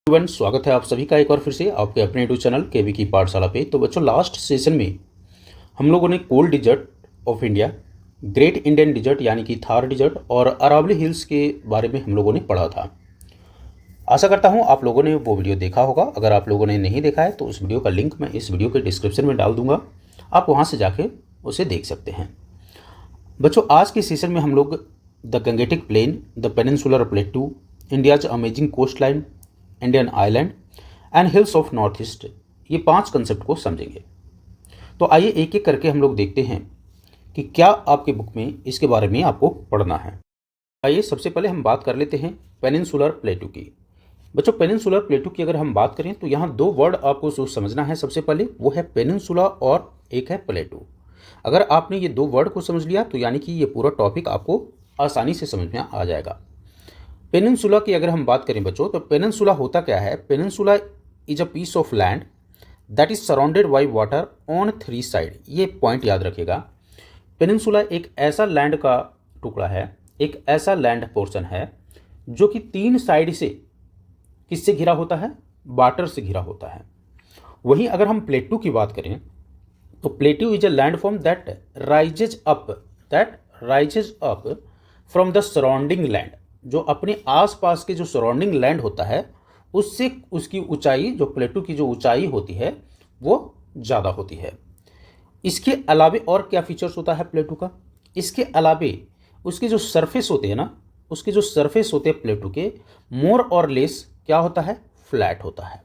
Everyone, स्वागत है आप सभी का एक बार फिर से आपके अपने यूट्यूब चैनल केवी की पाठशाला पे। तो बच्चों, लास्ट सेशन में हम लोगों ने cold desert of India, great Indian desert यानी कि थार डिजर्ट और अरावली हिल्स के बारे में हम लोगों ने पढ़ा था। आशा करता हूँ आप लोगों ने वो वीडियो देखा होगा। अगर आप लोगों ने नहीं देखा है तो उस वीडियो का लिंक मैं इस वीडियो के डिस्क्रिप्शन में डाल दूंगा, आप वहाँ से जाके उसे देख सकते हैं। बच्चों, आज के सेशन में हम लोग the Gangetic plain, the peninsular plateau, India's amazing coastline, Indian island and hills of north east, ये 5 कंसेप्ट को समझेंगे। तो आइए एक एक करके हम लोग देखते हैं कि क्या आपके बुक में इसके बारे में आपको पढ़ना है। आइए सबसे पहले हम बात कर लेते हैं पेनिनसुलर प्लेटू की। बच्चों, पेनिनसुलर प्लेटू की अगर हम बात करें तो यहाँ 2 वर्ड आपको जो समझना है, सबसे पहले वो है पेनिनसुला और एक है प्लेटू। अगर आपने ये 2 वर्ड को समझ लिया तो यानी कि ये पूरा टॉपिक आपको आसानी से समझ में आ जाएगा। पेनिनसुला की अगर हम बात करें बच्चों, तो पेनिनसुला होता क्या है? Peninsula is a piece of land that is surrounded by water on 3 side. ये पॉइंट याद रखिएगा। पेनिनसुला एक ऐसा लैंड का टुकड़ा है, एक ऐसा लैंड पोर्शन है जो कि 3 साइड से किससे घिरा होता है? वाटर से घिरा होता है। वहीं अगर हम प्लेटू की बात करें तो प्लेटू is a land form that rises up from the surrounding land, जो अपने आसपास के जो सराउंडिंग लैंड होता है उससे उसकी ऊंचाई, जो प्लेटू की जो ऊंचाई होती है वो ज़्यादा होती है। इसके अलावे और क्या फीचर्स होता है प्लेटू का? इसके अलावे उसके जो सरफेस होते हैं ना, उसके जो सरफेस होते हैं प्लेटू के, मोर और लेस क्या होता है? फ्लैट होता है।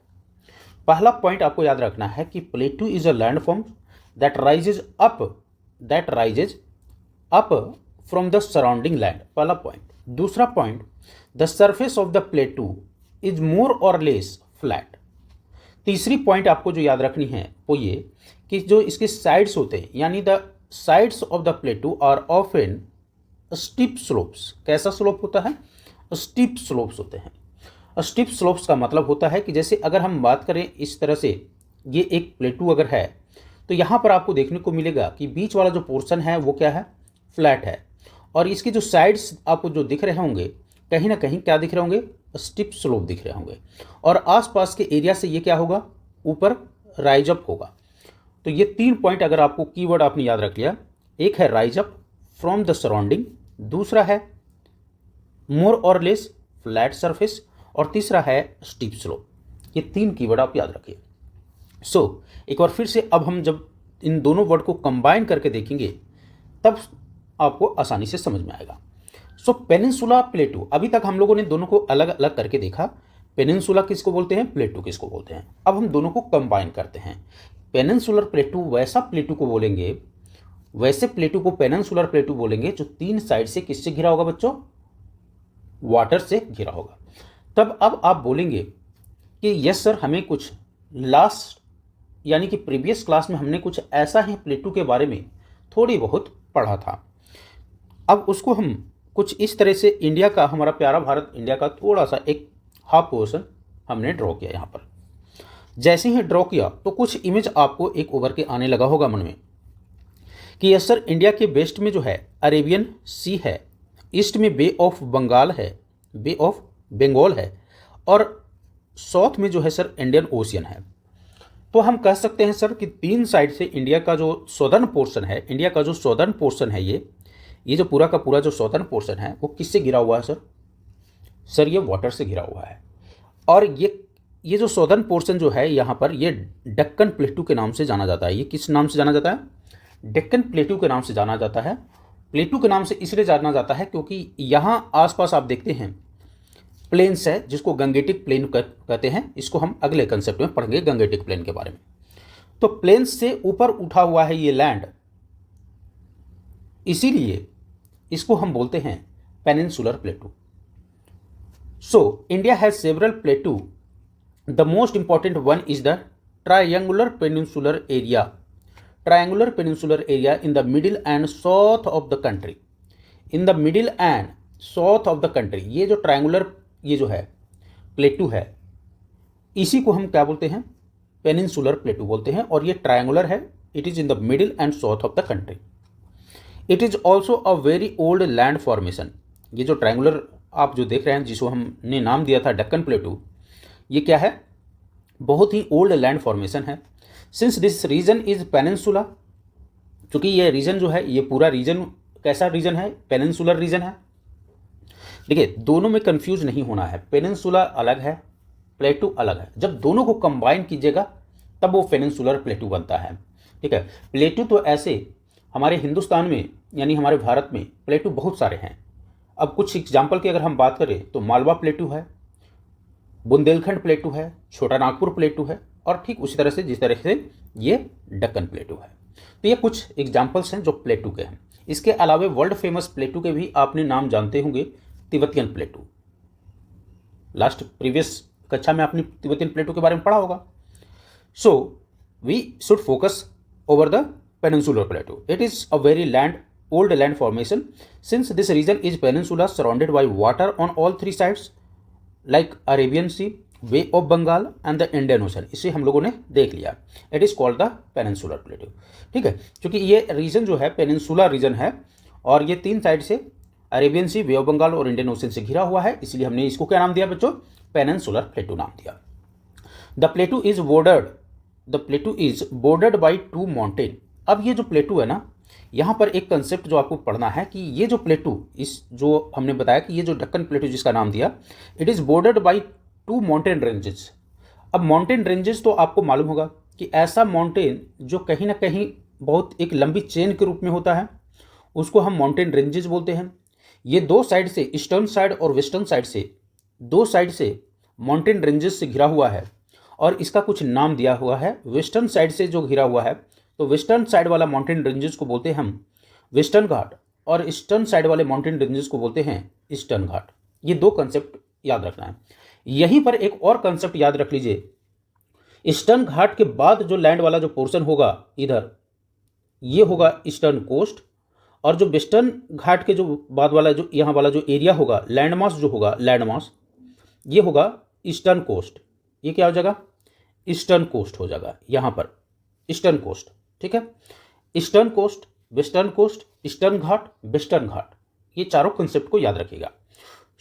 पहला पॉइंट आपको याद रखना है कि प्लेटू is a land form that rises up from the surrounding land, पहला पॉइंट। दूसरा point, the surface of the plateau is more और लेस फ्लैट। तीसरी पॉइंट आपको जो याद रखनी है वो ये कि जो इसके साइड्स होते हैं, यानी the sides of the plateau are often steep slopes. कैसा स्लोप होता है? स्टीप स्लोप्स होते हैं। स्टीप स्लोप्स का मतलब होता है कि जैसे अगर हम बात करें इस तरह से, ये एक प्लेटू अगर है तो यहाँ पर आपको देखने को मिलेगा कि बीच वाला जो पोर्शन है वो क्या है? फ्लैट है। और इसके जो साइड्स आपको जो दिख रहे होंगे, कहीं ना कहीं क्या दिख रहे होंगे? स्टीप स्लोप दिख रहे होंगे। और आसपास के एरिया से ये क्या होगा? ऊपर राइज अप होगा। तो ये 3 पॉइंट अगर आपको कीवर्ड आपने याद रख लिया, एक है rise up from the surrounding, दूसरा है मोर और लेस फ्लैट सरफेस, और तीसरा है स्टीप स्लोप। ये 3 कीवर्ड आप याद रखिए। एक बार फिर से अब हम जब इन दोनों वर्ड को कंबाइन करके देखेंगे तब आपको आसानी से समझ में आएगा। पेनिनसुला प्लेटू, अभी तक हम लोगों ने दोनों को अलग अलग करके देखा। पेनिनसुला किसको बोलते हैं, प्लेटू किसको बोलते हैं। अब हम दोनों को कंबाइन करते हैं। पेनिनसुलर प्लेटू वैसा प्लेटू को बोलेंगे, वैसे प्लेटू को पेनिनसुलर प्लेटू बोलेंगे जो 3 साइड से किससे घिरा होगा बच्चों? वाटर से घिरा होगा। तब अब आप बोलेंगे कि यस सर, हमें कुछ लास्ट यानी कि प्रीवियस क्लास में हमने कुछ ऐसा ही प्लेटू के बारे में थोड़ी बहुत पढ़ा था। अब उसको हम कुछ इस तरह से इंडिया का, हमारा प्यारा भारत इंडिया का थोड़ा सा एक हाफ पोर्शन हमने ड्रॉ किया। यहाँ पर जैसे ही ड्रॉ किया तो कुछ इमेज आपको एक उभर के आने लगा होगा मन में कि यस सर, इंडिया के वेस्ट में जो है अरेबियन सी है, ईस्ट में बे ऑफ बंगाल है, बे ऑफ बंगाल है, और साउथ में जो है सर इंडियन ओशियन है। तो हम कह सकते हैं सर कि 3 साइड से इंडिया का जो सौदर्न पोर्शन है, इंडिया का जो सौदर्न पोर्शन है, ये जो पूरा का पूरा जो सौदर्न पोर्शन है वो किससे घिरा हुआ है सर? सर ये वाटर से घिरा हुआ है। और ये जो सौदर्न पोर्शन जो है यहाँ पर, ये डेक्कन प्लेटू के नाम से जाना जाता है। ये किस नाम से जाना जाता है? डेक्कन प्लेटू के नाम से जाना जाता है। प्लेटू के नाम से इसलिए जाना जाता है क्योंकि यहाँ आसपास आप देखते हैं प्लेन्स है जिसको गंगेटिक प्लेन कहते हैं। इसको हम अगले कंसेप्ट में पढ़ेंगे, गंगेटिक प्लेन के बारे में। तो प्लेन्स से ऊपर उठा हुआ है ये लैंड, इसीलिए इसको हम बोलते हैं peninsular प्लेटू। India has several प्लेटू, the most important one is the triangular peninsular area. Triangular peninsular area in the middle and south of the country. In the middle and south of the country, ये जो triangular, ये जो है प्लेटू है, इसी को हम क्या बोलते हैं? पेनिनसुलर प्लेटू बोलते हैं। और ये ट्रायंगुलर है, it is in the middle and south of the country. It is also a very old land formation. ये जो ट्रायंगुलर आप जो देख रहे हैं, जिसको हमने नाम दिया था डेक्कन प्लेटू, ये क्या है, बहुत ही ओल्ड लैंड फॉर्मेशन है। Since this region is peninsula, क्योंकि ये रीजन जो है, ये पूरा रीजन कैसा रीजन है, पेनिनसुलर रीजन है। देखिए दोनों में कंफ्यूज नहीं होना है, पेनिनसुला अलग है, प्लेटू अलग है। जब दोनों को कंबाइन कीजिएगा तब वो पेनिनसुलर प्लेटू बनता है। ठीक है, प्लेटू तो ऐसे हमारे हिंदुस्तान में यानी हमारे भारत में प्लेटू बहुत सारे हैं। अब कुछ एग्जाम्पल की अगर हम बात करें तो मालवा प्लेटू है, बुंदेलखंड प्लेटू है, छोटा नागपुर प्लेटू है, और ठीक उसी तरह से जिस तरह से ये दक्कन प्लेटू है। तो ये कुछ एग्जाम्पल्स हैं जो प्लेटू के हैं। इसके अलावा वर्ल्ड फेमस प्लेटू के भी आपने नाम जानते होंगे, तिब्बतियन प्लेटू। लास्ट प्रीवियस कक्षा में आपने तिब्बतियन प्लेटू के बारे में पढ़ा होगा। So we should focus over the peninsular plateau. It is a very old land formation. Since this region is peninsula surrounded by water on all three sides, like Arabian Sea, Bay of Bengal and the Indian Ocean. इसे हम लोगों ने देख लिया। It is called the peninsular plateau. ठीक है, क्योंकि ये रीजन जो है पेनिनसुला रीजन है और ये तीन साइड से Arabian sea, bay of Bengal और इंडियन ओशन से घिरा हुआ है, इसलिए हमने इसको क्या नाम दिया बच्चों, पेनिनसुलर प्लेटू नाम दिया। The plateau is bordered by 2 mountain. अब ये जो प्लेटू है ना, यहाँ पर एक कंसेप्ट जो आपको पढ़ना है कि ये जो प्लेटू, इस जो हमने बताया कि ये जो दक्कन प्लेटू जिसका नाम दिया, it is bordered by 2 mountain ranges. अब माउंटेन रेंजेस तो आपको मालूम होगा कि ऐसा माउंटेन जो कहीं ना कहीं बहुत एक लंबी चेन के रूप में होता है, उसको हम माउंटेन रेंजेस बोलते हैं। ये दो साइड से, ईस्टर्न साइड और वेस्टर्न साइड से, दो साइड से माउंटेन रेंजेस से घिरा हुआ है और इसका कुछ नाम दिया हुआ है। वेस्टर्न साइड से जो घिरा हुआ है, तो वेस्टर्न साइड वाला माउंटेन रेंजेस को बोलते हैं हम वेस्टर्न घाट, और ईस्टर्न साइड वाले माउंटेन रेंजेस को बोलते हैं ईस्टर्न घाट। ये दो कंसेप्ट याद रखना है। यहीं पर एक और कंसेप्ट याद रख लीजिए, ईस्टर्न घाट के बाद जो लैंड वाला जो पोर्शन होगा इधर, ये होगा ईस्टर्न कोस्ट, और जो वेस्टर्न घाट के जो बाद वाला जो यहाँ वाला जो एरिया होगा, लैंडमास जो होगा, लैंडमास ये होगा ईस्टर्न कोस्ट। ये क्या हो जाएगा, ईस्टर्न कोस्ट हो जाएगा यहाँ पर, ईस्टर्न कोस्ट। ठीक है, eastern coast, western coast, Eastern Ghat, Western Ghat, ये चारों कंसेप्ट को याद रखिएगा।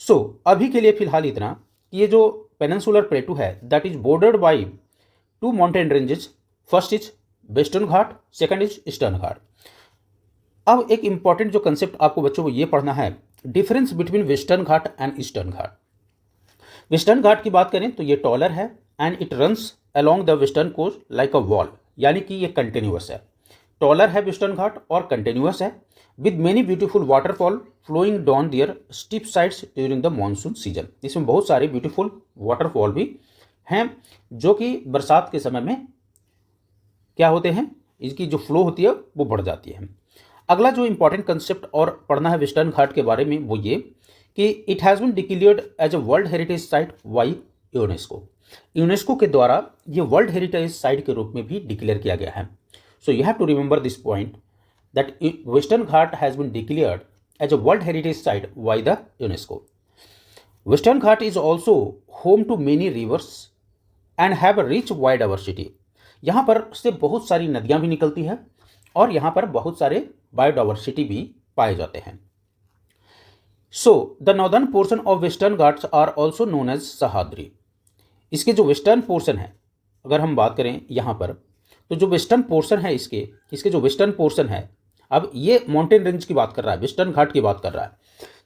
सो अभी के लिए फिलहाल इतना कि ये जो पेनिनसुलर प्लेटू है that is bordered by 2 mountain ranges, first is Western Ghat, second is Eastern Ghat. अब एक इंपॉर्टेंट जो कंसेप्ट आपको बच्चों को ये पढ़ना है, difference between Western Ghat and Eastern Ghat. Western Ghat की बात करें तो ये टॉलर है and it runs along the western coast like a wall, यानी कि ये कंटिन्यूअस है। टॉलर है वेस्टर्न घाट और कंटिन्यूअस है, with many beautiful waterfall flowing down their steep sides during the monsoon season. इसमें बहुत सारे ब्यूटीफुल वाटरफॉल भी हैं जो कि बरसात के समय में क्या होते हैं, इसकी जो फ्लो होती है वो बढ़ जाती है। अगला जो इंपॉर्टेंट कंसेप्ट और पढ़ना है वेस्टर्न घाट के बारे में वो ये कि it has been declared as a world heritage site by UNESCO. UNESCO के द्वारा ये वर्ल्ड हेरिटेज साइट के रूप में भी डिक्लेयर किया गया है। So you have to remember this point that Western Ghat has been declared as a world heritage site by the UNESCO. Western Ghat is also home to many rivers and have a rich biodiversity. यहाँ पर से बहुत सारी नदियाँ भी निकलती हैं और यहाँ पर बहुत सारे बायोडाइवर्सिटी भी पाए जाते हैं। So the northern portion of Western Ghats are also known as Sahyadri. इसके जो वेस्टर्न पोर्शन है, अगर हम बात करें यहाँ पर, तो जो वेस्टर्न पोर्शन है इसके जो वेस्टर्न पोर्शन है, अब ये माउंटेन रेंज की बात कर रहा है, वेस्टर्न घाट की बात कर रहा है,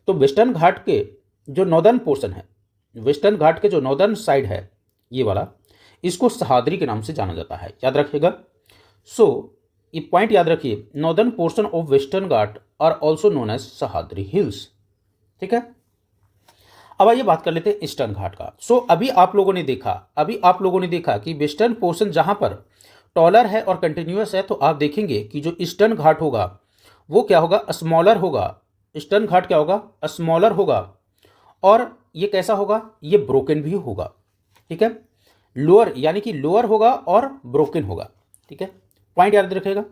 तो वेस्टर्न घाट के जो नॉर्दर्न पोर्शन है, वेस्टर्न घाट के जो नॉर्दर्न साइड है ये वाला, इसको सहाद्री के नाम से जाना जाता है, याद रखिएगा। सो ये पॉइंट याद रखिए, northern portion of Western Ghat are also known as Sahyadri hills. ठीक है, अब आइए बात कर लेते हैं ईस्टर्न घाट का। सो अभी आप लोगों ने देखा कि वेस्टर्न पोर्शन जहां पर टॉलर है और कंटिन्यूअस है, तो आप देखेंगे कि जो ईस्टर्न घाट होगा वो क्या होगा, स्मॉलर होगा। ईस्टर्न घाट क्या होगा, स्मॉलर होगा, और ये कैसा होगा, ये ब्रोकन भी होगा। ठीक है, लोअर यानी कि लोअर होगा और ब्रोकन होगा। ठीक है, पॉइंट याद रखिएगा,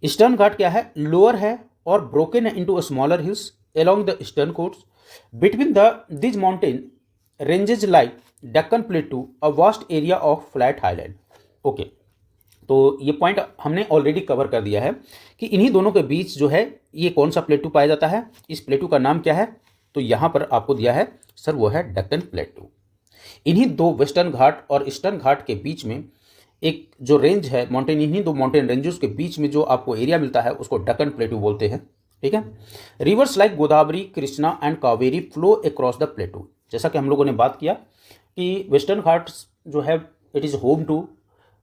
ईस्टर्न घाट क्या है, लोअर है और ब्रोकन है into smaller hills along the eastern coast. Between these mountain ranges like Deccan Plateau, a vast area of flat highland. Okay, तो ये पॉइंट हमने ऑलरेडी कवर कर दिया है कि इन्हीं दोनों के बीच जो है ये कौन सा प्लेटू पाया जाता है। इस प्लेटू का नाम क्या है, तो यहाँ पर आपको दिया है सर वो है डेक्कन प्लेटू। इन्हीं दो वेस्टर्न घाट और ईस्टर्न घाट के बीच में एक जो रेंज है माउंटेन, इन्हीं दो माउंटेन रेंजेस के बीच में जो आपको एरिया मिलता है उसको डक्कन प्लेटू बोलते हैं। ठीक है। Reverse like Godavari, Krishna and Kaveri flow across the प्लेटू। जैसा कि हम लोगों ने बात किया कि वेस्टर्न घाट्स जो है it is home to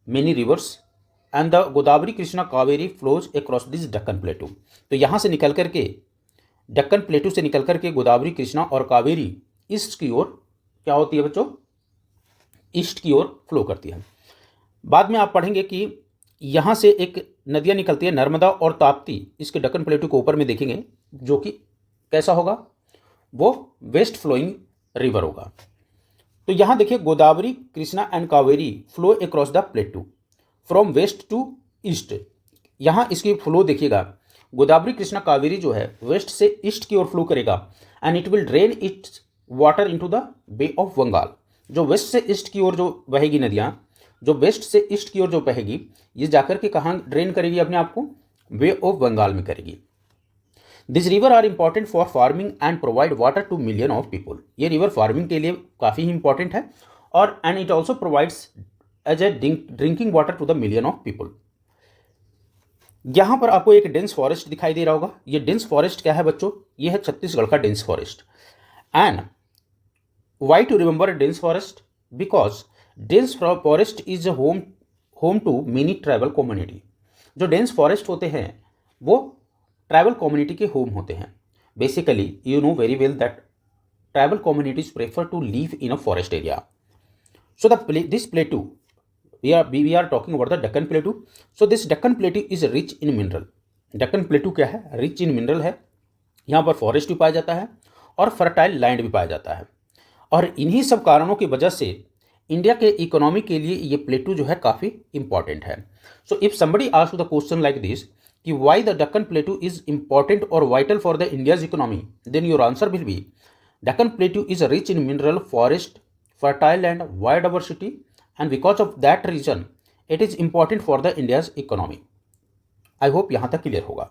many rivers and the Godavari, Krishna, Kaveri flows across this Deccan plateau. तो यहाँ से निकल करके डक्कन प्लेटू से निकल करके गोदावरी, कृष्णा और कावेरी ईस्ट की ओर क्या होती है बच्चों, ईस्ट की ओर फ्लो करती है। बाद में आप पढ़ेंगे कि यहाँ से एक नदियाँ निकलती है, नर्मदा और ताप्ती, इसके डक्कन प्लेटू के ऊपर में देखेंगे, जो कि कैसा होगा, वो वेस्ट फ्लोइंग रिवर होगा। तो यहाँ देखिए Godavari, Krishna and Kaveri flow across the plateau from west to east. यहाँ इसकी फ्लो देखिएगा, गोदावरी, कृष्णा, कावेरी जो है वेस्ट से ईस्ट की ओर फ्लो करेगा and it will drain its water into the Bay of Bengal. जो वेस्ट से ईस्ट की ओर जो बहेगी नदियाँ, जो वेस्ट से ईस्ट की ओर जो बहेगी, ये जाकर के कहाँ ड्रेन करेगी अपने आप को, बे ऑफ बंगाल में करेगी। This river are important for farming and provide water to million of people. ये रिवर फार्मिंग के लिए काफ़ी ही इंपॉर्टेंट है और and it also provides as a drinking water to the million of people. यहाँ पर आपको एक डेंस फॉरेस्ट दिखाई दे रहा होगा। ये डेंस फॉरेस्ट क्या है बच्चों, ये है छत्तीसगढ़ का dense forest. And why to remember dense forest, because dense forest is home to many tribal community. जो डेंस फॉरेस्ट होते हैं वो ट्राइबल कम्युनिटी के होम होते हैं। Basically you know very well that tribal communities prefer to live in a forest area. So this plateau we are talking about the Deccan Plateau. So this Deccan Plateau is rich in mineral. Deccan Plateau क्या है, rich in mineral है। यहाँ पर forest भी पाया जाता है और फर्टाइल लैंड भी पाया जाता है, और इन्हीं सब कारणों की वजह से इंडिया के इकोनॉमी के लिए ये प्लेटू जो है काफ़ी इंपॉर्टेंट है। So if somebody ask the question like this कि why the Deccan plateau is important और vital for the India's economy, then your answer will be Deccan plateau is rich in mineral, forest, fertile land, biodiversity, and because of that reason it is important for the India's economy. I hope यहाँ तक clear होगा।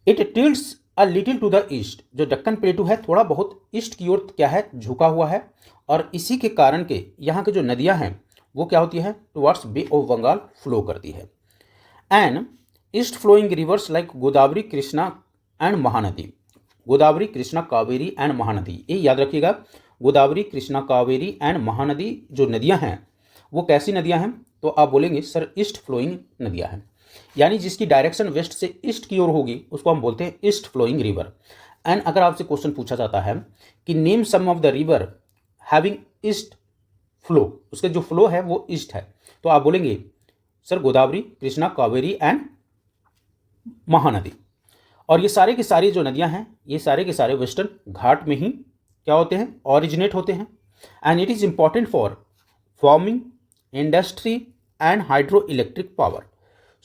It tilts a little to the east. जो डक्कन प्लेटू है थोड़ा बहुत east की ओर क्या है, झुका हुआ है, और इसी के कारण के यहाँ के जो नदियाँ हैं वो क्या होती है, towards Bay of Bengal flow करती है। And east flowing rivers like Godavari, Krishna and Mahanadi. Godavari, Krishna, Kaveri and Mahanadi, ये याद रखिएगा, गोदावरी, कृष्णा, कावेरी एंड महानदी जो नदियाँ हैं वो कैसी नदियां हैं, तो आप बोलेंगे सर ईस्ट फ्लोइंग नदियां हैं, यानी जिसकी डायरेक्शन वेस्ट से ईस्ट की ओर होगी उसको हम बोलते हैं ईस्ट फ्लोइंग रिवर। एंड अगर आपसे क्वेश्चन पूछा जाता है कि name some of the river having east flow, उसके जो फ्लो है वो ईस्ट है, तो आप बोलेंगे सर गोदावरी, कृष्णा, कावेरी एंड महानदी। और ये सारे के सारे जो नदियां हैं ये सारे के सारे वेस्टर्न घाट में ही क्या होते हैं, ऑरिजिनेट होते हैं। And it is important for farming, industry and hydro electric power.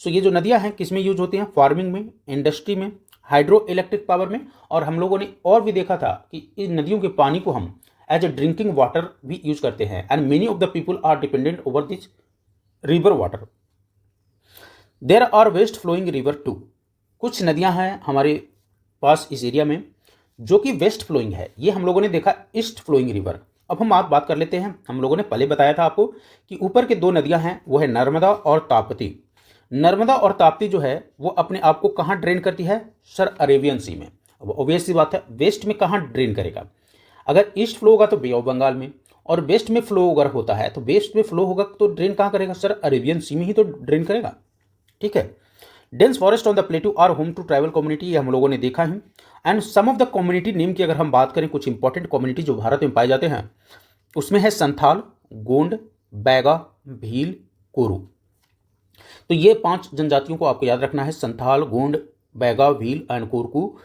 So ये जो नदियां हैं किस में यूज होती हैं, फार्मिंग में, इंडस्ट्री में, हाइड्रो इलेक्ट्रिक पावर में। और हम लोगों ने और भी देखा था कि इन नदियों के पानी को हम एज ए ड्रिंकिंग वाटर भी यूज करते हैं। And many of the people are dependent over this river water. There are west flowing river too. कुछ नदियां हैं हमारे पास इस एरिया में जो कि वेस्ट फ्लोइंग है, ये हम लोगों ने देखा ईस्ट फ्लोइंग रिवर। अब हम आप बात कर लेते हैं, हम लोगों ने पहले बताया था आपको कि ऊपर के दो नदियां हैं वो है नर्मदा और ताप्ती। नर्मदा और ताप्ती जो है वो अपने आप को कहाँ ड्रेन करती है, सर अरेबियन सी में। अब ऑब्वियस सी बात है, वेस्ट में कहाँ ड्रेन करेगा, अगर ईस्ट फ्लो होगा तो बे ऑफ बंगाल में, और वेस्ट में फ्लो अगर होता है तो वेस्ट में फ्लो होगा तो ड्रेन कहाँ करेगा, सर अरेबियन सी में ही तो ड्रेन करेगा। ठीक है। Dense forest on the plateau are home to tribal community, ये हम लोगों ने देखा है। And some of the community name की अगर हम बात करें, कुछ इंपॉर्टेंट कम्युनिटी जो भारत में पाए जाते हैं उसमें है संथाल, गोंड, बैगा, भील, कोरू। तो ये 5 जनजातियों को आपको याद रखना है, Santhal, Gond, Baiga, Bhil and Korku.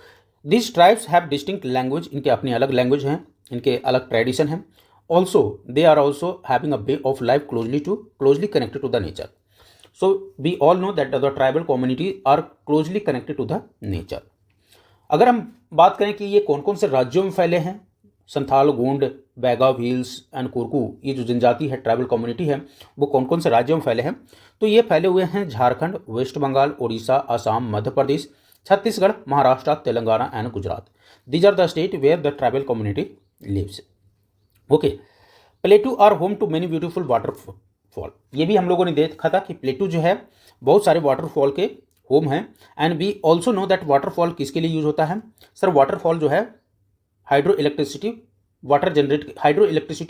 This tribes have distinct language, इनके अपनी अलग लैंग्वेज हैं, इनके अलग ट्रेडिशन हैं। Also they are also having a way of life closely connected to the nature. So we all know that the tribal community are closely connected to the nature. अगर हम बात करें कि ये कौन कौन से राज्यों में फैले हैं, संथाल, गोंड, बैगा, भील्स एंड कोरकू, ये जो जनजाति है, ट्राइबल कम्युनिटी है, वो कौन कौन से राज्यों में फैले हैं, तो ये फैले हुए हैं Jharkhand, West Bengal, Orissa, Assam, Madhya Pradesh, Chhattisgarh, Maharashtra, Telangana and Gujarat. These are the state where the tribal community lives. Okay. Plateau are home to many beautiful waterfall. ये भी हम लोगों ने देखा था कि प्लेटू जो है बहुत सारे वाटरफॉल के होम है। And we also know that waterfall किसके लिए यूज होता है? सर वाटरफॉल जो है हाइड्रो इलेक्ट्रिसिटी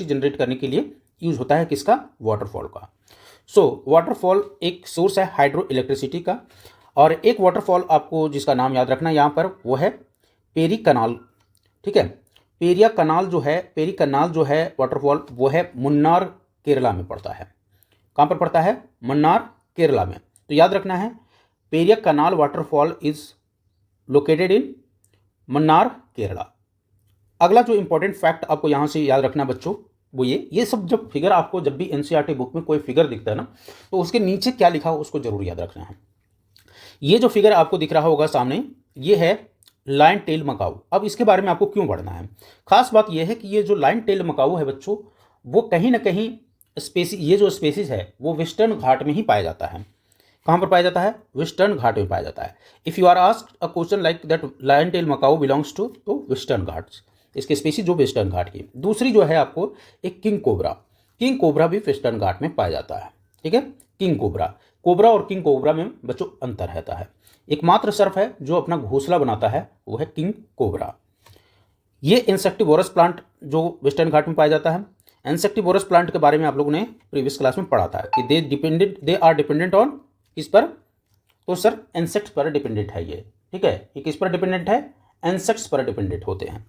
जनरेट करने के लिए यूज होता है। किसका? वाटरफॉल का। सो वाटरफॉल एक सोर्स है हाइड्रो इलेक्ट्रिसिटी का। और एक वाटरफॉल आपको जिसका नाम याद रखना यहाँ पर, वो है पेरी कनाल। ठीक है, पेरिया कनाल जो है वाटरफॉल, वो है मुन्नार केरला में पड़ता है। कहाँ पर पड़ता है? मुन्नार केरला में। तो याद रखना है, Periya Kanal waterfall is located in Munnar Kerala. अगला जो इंपॉर्टेंट फैक्ट आपको यहाँ से याद रखना बच्चों, वो ये सब जब फिगर आपको, जब भी एनसीईआरटी बुक में कोई फिगर दिखता है ना, तो उसके नीचे क्या लिखा हो उसको जरूर याद रखना है। ये जो फिगर आपको दिख रहा होगा सामने, ये है लायन टेल मकाऊ। अब इसके बारे में आपको क्यों पढ़ना है? खास बात यह है कि ये जो लायन टेल मकाऊ है बच्चों, वो कहीं ना कहीं ये जो स्पेसीज है वो वेस्टर्न घाट में ही पाया जाता है। कहाँ पर पाया जाता है? वेस्टर्न घाट में पाया जाता है। If you are asked a question like that lion tail macaque belongs to, तो वेस्टर्न घाट्स, इसके स्पेसीज जो वेस्टर्न घाट की। दूसरी जो है आपको एक किंग कोबरा भी वेस्टर्न घाट में पाया जाता है। ठीक है, किंग कोबरा और किंग कोबरा में बच्चों अंतर रहता है। एकमात्र सर्प है जो अपना घोंसला बनाता है, वो है किंग कोबरा। ये इंसेक्टिवोरस प्लांट जो वेस्टर्न घाट में पाया जाता है। इंसेक्टिवोरस प्लांट के बारे में आप लोगों ने प्रीवियस क्लास में पढ़ा था कि दे आर डिपेंडेंट ऑन, किस पर? तो सर इंसेक्ट्स पर डिपेंडेंट है ये। ठीक है, ये किस पर डिपेंडेंट है? इंसेक्ट्स पर डिपेंडेंट होते हैं।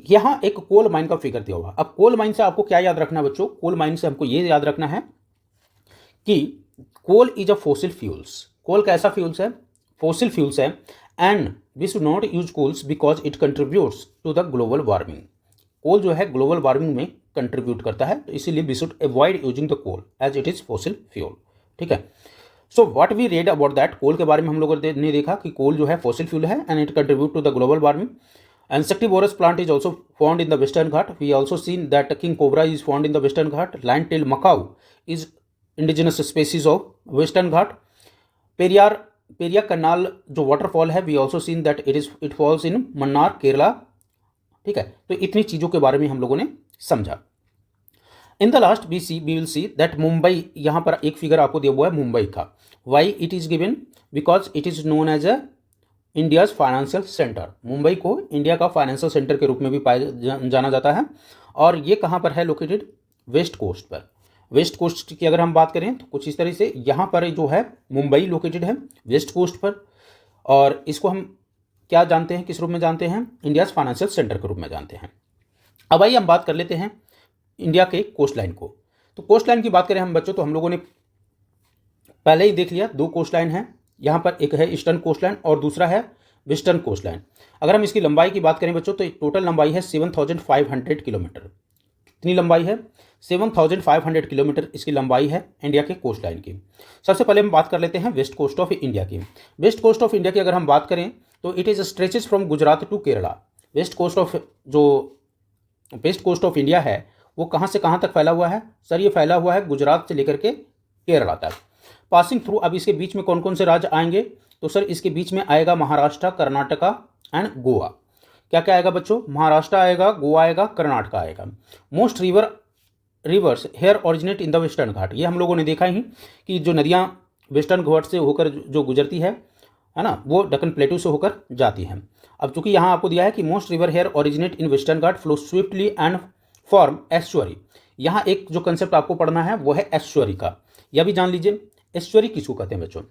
यहां एक कोल माइन का फिगर दिया हुआ। अब कोल माइन से आपको क्या याद रखना बच्चों? कोल माइन से हमको ये याद रखना है कि coal is a fossil fuels. Coal कैसा फ्यूल्स है? फॉसिल फ्यूल्स है। And we should not use coals because it contributes to the global warming. Coal जो है ग्लोबल वार्मिंग में कंट्रीब्यूट करता है, तो इसीलिए we should avoid using the coal as it is fossil fuel. ठीक है, so what we read about that, coal के बारे में हम लोगों ने देखा कि कोल जो है फॉसिल फ्यूल है and it contribute to the global warming. Insectivorous plant is also found in the Western Ghat. We also seen that king cobra is found in the Western Ghat. Lion-tailed macaw is indigenous species of Western Ghat. Periya Kanal जो waterfall है, we also seen that it falls in Mannar Kerala. ठीक है, तो इतनी चीज़ों के बारे में हम लोगों ने समझा। In the last we will see that Mumbai, यहाँ पर एक फिगर आपको दिया हुआ है मुंबई का। Why it is given? Because it is known as a India's financial centre. Mumbai को इंडिया का फाइनेंशियल सेंटर के रूप में भी जाना जाता है। और ये कहाँ पर है लोकेटेड? वेस्ट कोस्ट पर। वेस्ट कोस्ट की अगर हम बात करें तो कुछ इस तरह से यहाँ पर जो है मुंबई लोकेटेड है वेस्ट कोस्ट पर। और इसको हम क्या जानते हैं, किस रूप में जानते हैं? इंडियाज फाइनेंशियल सेंटर के रूप में जानते हैं। अब आइए हम बात कर लेते हैं इंडिया के कोस्ट लाइन को। तो कोस्ट लाइन की बात करें हम बच्चों, तो हम लोगों ने पहले ही देख लिया, दो कोस्ट लाइन है। यहाँ पर एक है ईस्टर्न कोस्ट लाइन और दूसरा है वेस्टर्न कोस्ट लाइन। अगर हम इसकी लंबाई की बात करें बच्चों, तो टोटल लंबाई है 7500 किलोमीटर। कितनी लंबाई है? 7500 किलोमीटर इसकी लंबाई है इंडिया के कोस्ट लाइन की। सबसे पहले हम बात कर लेते हैं वेस्ट कोस्ट ऑफ इंडिया की। वेस्ट कोस्ट ऑफ इंडिया की अगर हम बात करें तो it is stretches from Gujarat to Kerala. West coast of India है वो कहाँ से कहाँ तक फैला हुआ है? सर ये फैला हुआ है गुजरात से लेकर के केरला तक, पासिंग थ्रू। अब इसके बीच में कौन कौन से राज्य आएंगे? तो सर इसके बीच में आएगा महाराष्ट्र, कर्नाटका एंड गोवा। क्या क्या आएगा बच्चों? महाराष्ट्र आएगा, गोवा आएगा, कर्नाटका आएगा। Most rivers here originate in the Western Ghat. ये हम लोगों ने देखा ही कि जो नदियाँ वेस्टर्न घाट से होकर जो गुजरती है ना, वो डक्कन प्लेटू से होकर जाती हैं। अब चूंकि यहाँ आपको दिया है कि most river here originate in Western Ghat, flow swiftly and form estuary. यहाँ एक जो कंसेप्ट आपको पढ़ना है वो है एस्चुअरी का। यह भी जान लीजिए एस्चुअरी किसको कहते हैं बच्चों।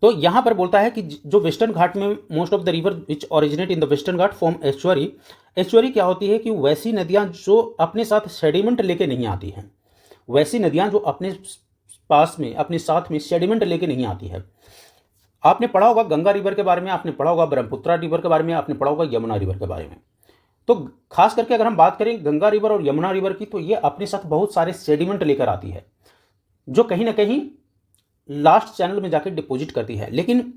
तो यहाँ पर बोलता है कि जो वेस्टर्न घाट में most of the river which originate in the Western Ghat form estuary. Estuary क्या होती है कि वैसी नदियाँ जो अपने साथ सेडिमेंट लेके नहीं आती हैं, वैसी नदियाँ जो अपने पास में अपने साथ में सेडिमेंट लेके नहीं आती है। आपने पढ़ा होगा गंगा रिवर के बारे में, आपने पढ़ा होगा ब्रह्मपुत्रा रिवर के बारे में, आपने पढ़ा होगा यमुना रिवर के बारे में। तो खास करके अगर हम बात करें गंगा रिवर और यमुना रिवर की, तो ये अपने साथ बहुत सारे सेडिमेंट लेकर आती है जो कहीं ना कहीं लास्ट चैनल में जाकर डिपॉजिट करती है। लेकिन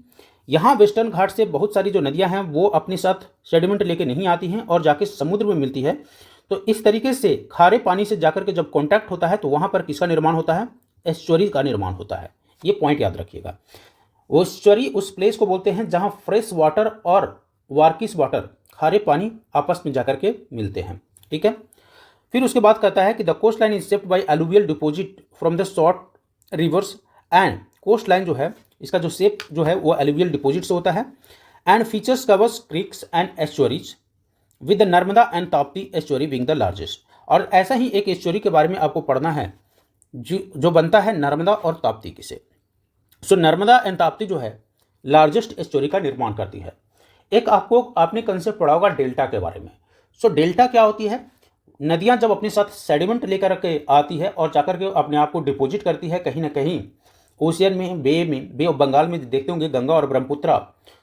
यहाँ वेस्टर्न घाट से बहुत सारी जो नदियाँ हैं वो अपने साथ सेडिमेंट लेके नहीं आती हैं और जाके समुद्र में मिलती है। तो इस तरीके से खारे पानी से जाकर के जब कॉन्टैक्ट होता है तो वहाँ पर किसका निर्माण होता है? एस्चुअरी का निर्माण होता है। ये पॉइंट याद रखिएगा। एस्चुअरी उस प्लेस को बोलते हैं जहाँ फ्रेश वाटर और वार्किस वाटर, खारे पानी आपस में जाकर के मिलते हैं। ठीक है, फिर उसके बाद कहता है कि the coastline is shaped by alluvial deposit from the short rivers and coastline जो है इसका जो शेप जो है वो एलुवियल डिपोजिट से होता है and features covers creeks and estuaries with the Narmada and Tapti estuary being the largest. और ऐसा ही एक एस्चुअरी के बारे में आपको पढ़ना है जो बनता है नर्मदा और ताप्ती की से। सो नर्मदा एंड ताप्ती जो है लार्जेस्ट एस्चुअरी का निर्माण करती है। एक आपने कंसेप्ट पढ़ा होगा डेल्टा के बारे में। सो डेल्टा क्या होती है? नदियां जब अपने साथ सेडिमेंट लेकर के आती है और जाकर के अपने आप को डिपोजिट करती है कहीं ना कहीं ओशियन में, बे ऑफ बंगाल में देखते होंगे गंगा और ब्रह्मपुत्रा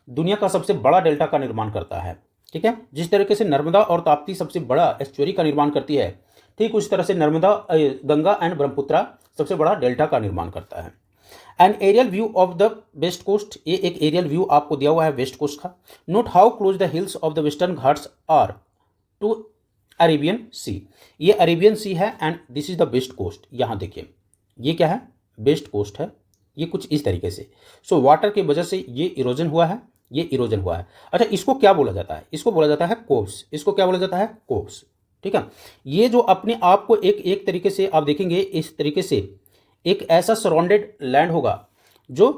दुनिया का सबसे बड़ा डेल्टा का निर्माण करता है। ठीक है, जिस तरीके से नर्मदा और ताप्ती सबसे बड़ा एस्चुअरी का निर्माण करती है, ठीक उसी तरह से गंगा एंड ब्रह्मपुत्रा सबसे बड़ा डेल्टा का निर्माण करता है। An aerial view of the west coast, ये एक एरियल व्यू आपको दिया हुआ है वेस्ट कोस्ट का। Note how close the hills of the Western Ghats are to Arabian Sea. ये अरेबियन सी है and this is the west coast. यहाँ देखिए ये क्या है? वेस्ट कोस्ट है। ये कुछ इस तरीके से। सो वाटर की वजह से ये इरोजन हुआ है, ये इरोजन हुआ है। अच्छा, इसको क्या बोला जाता है? इसको बोला जाता है कोव्स। इसको क्या बोला जाता है? कोव्स। ठीक है, ये जो अपने आप को एक तरीके से आप देखेंगे इस तरीके से एक ऐसा सराउंडेड लैंड होगा जो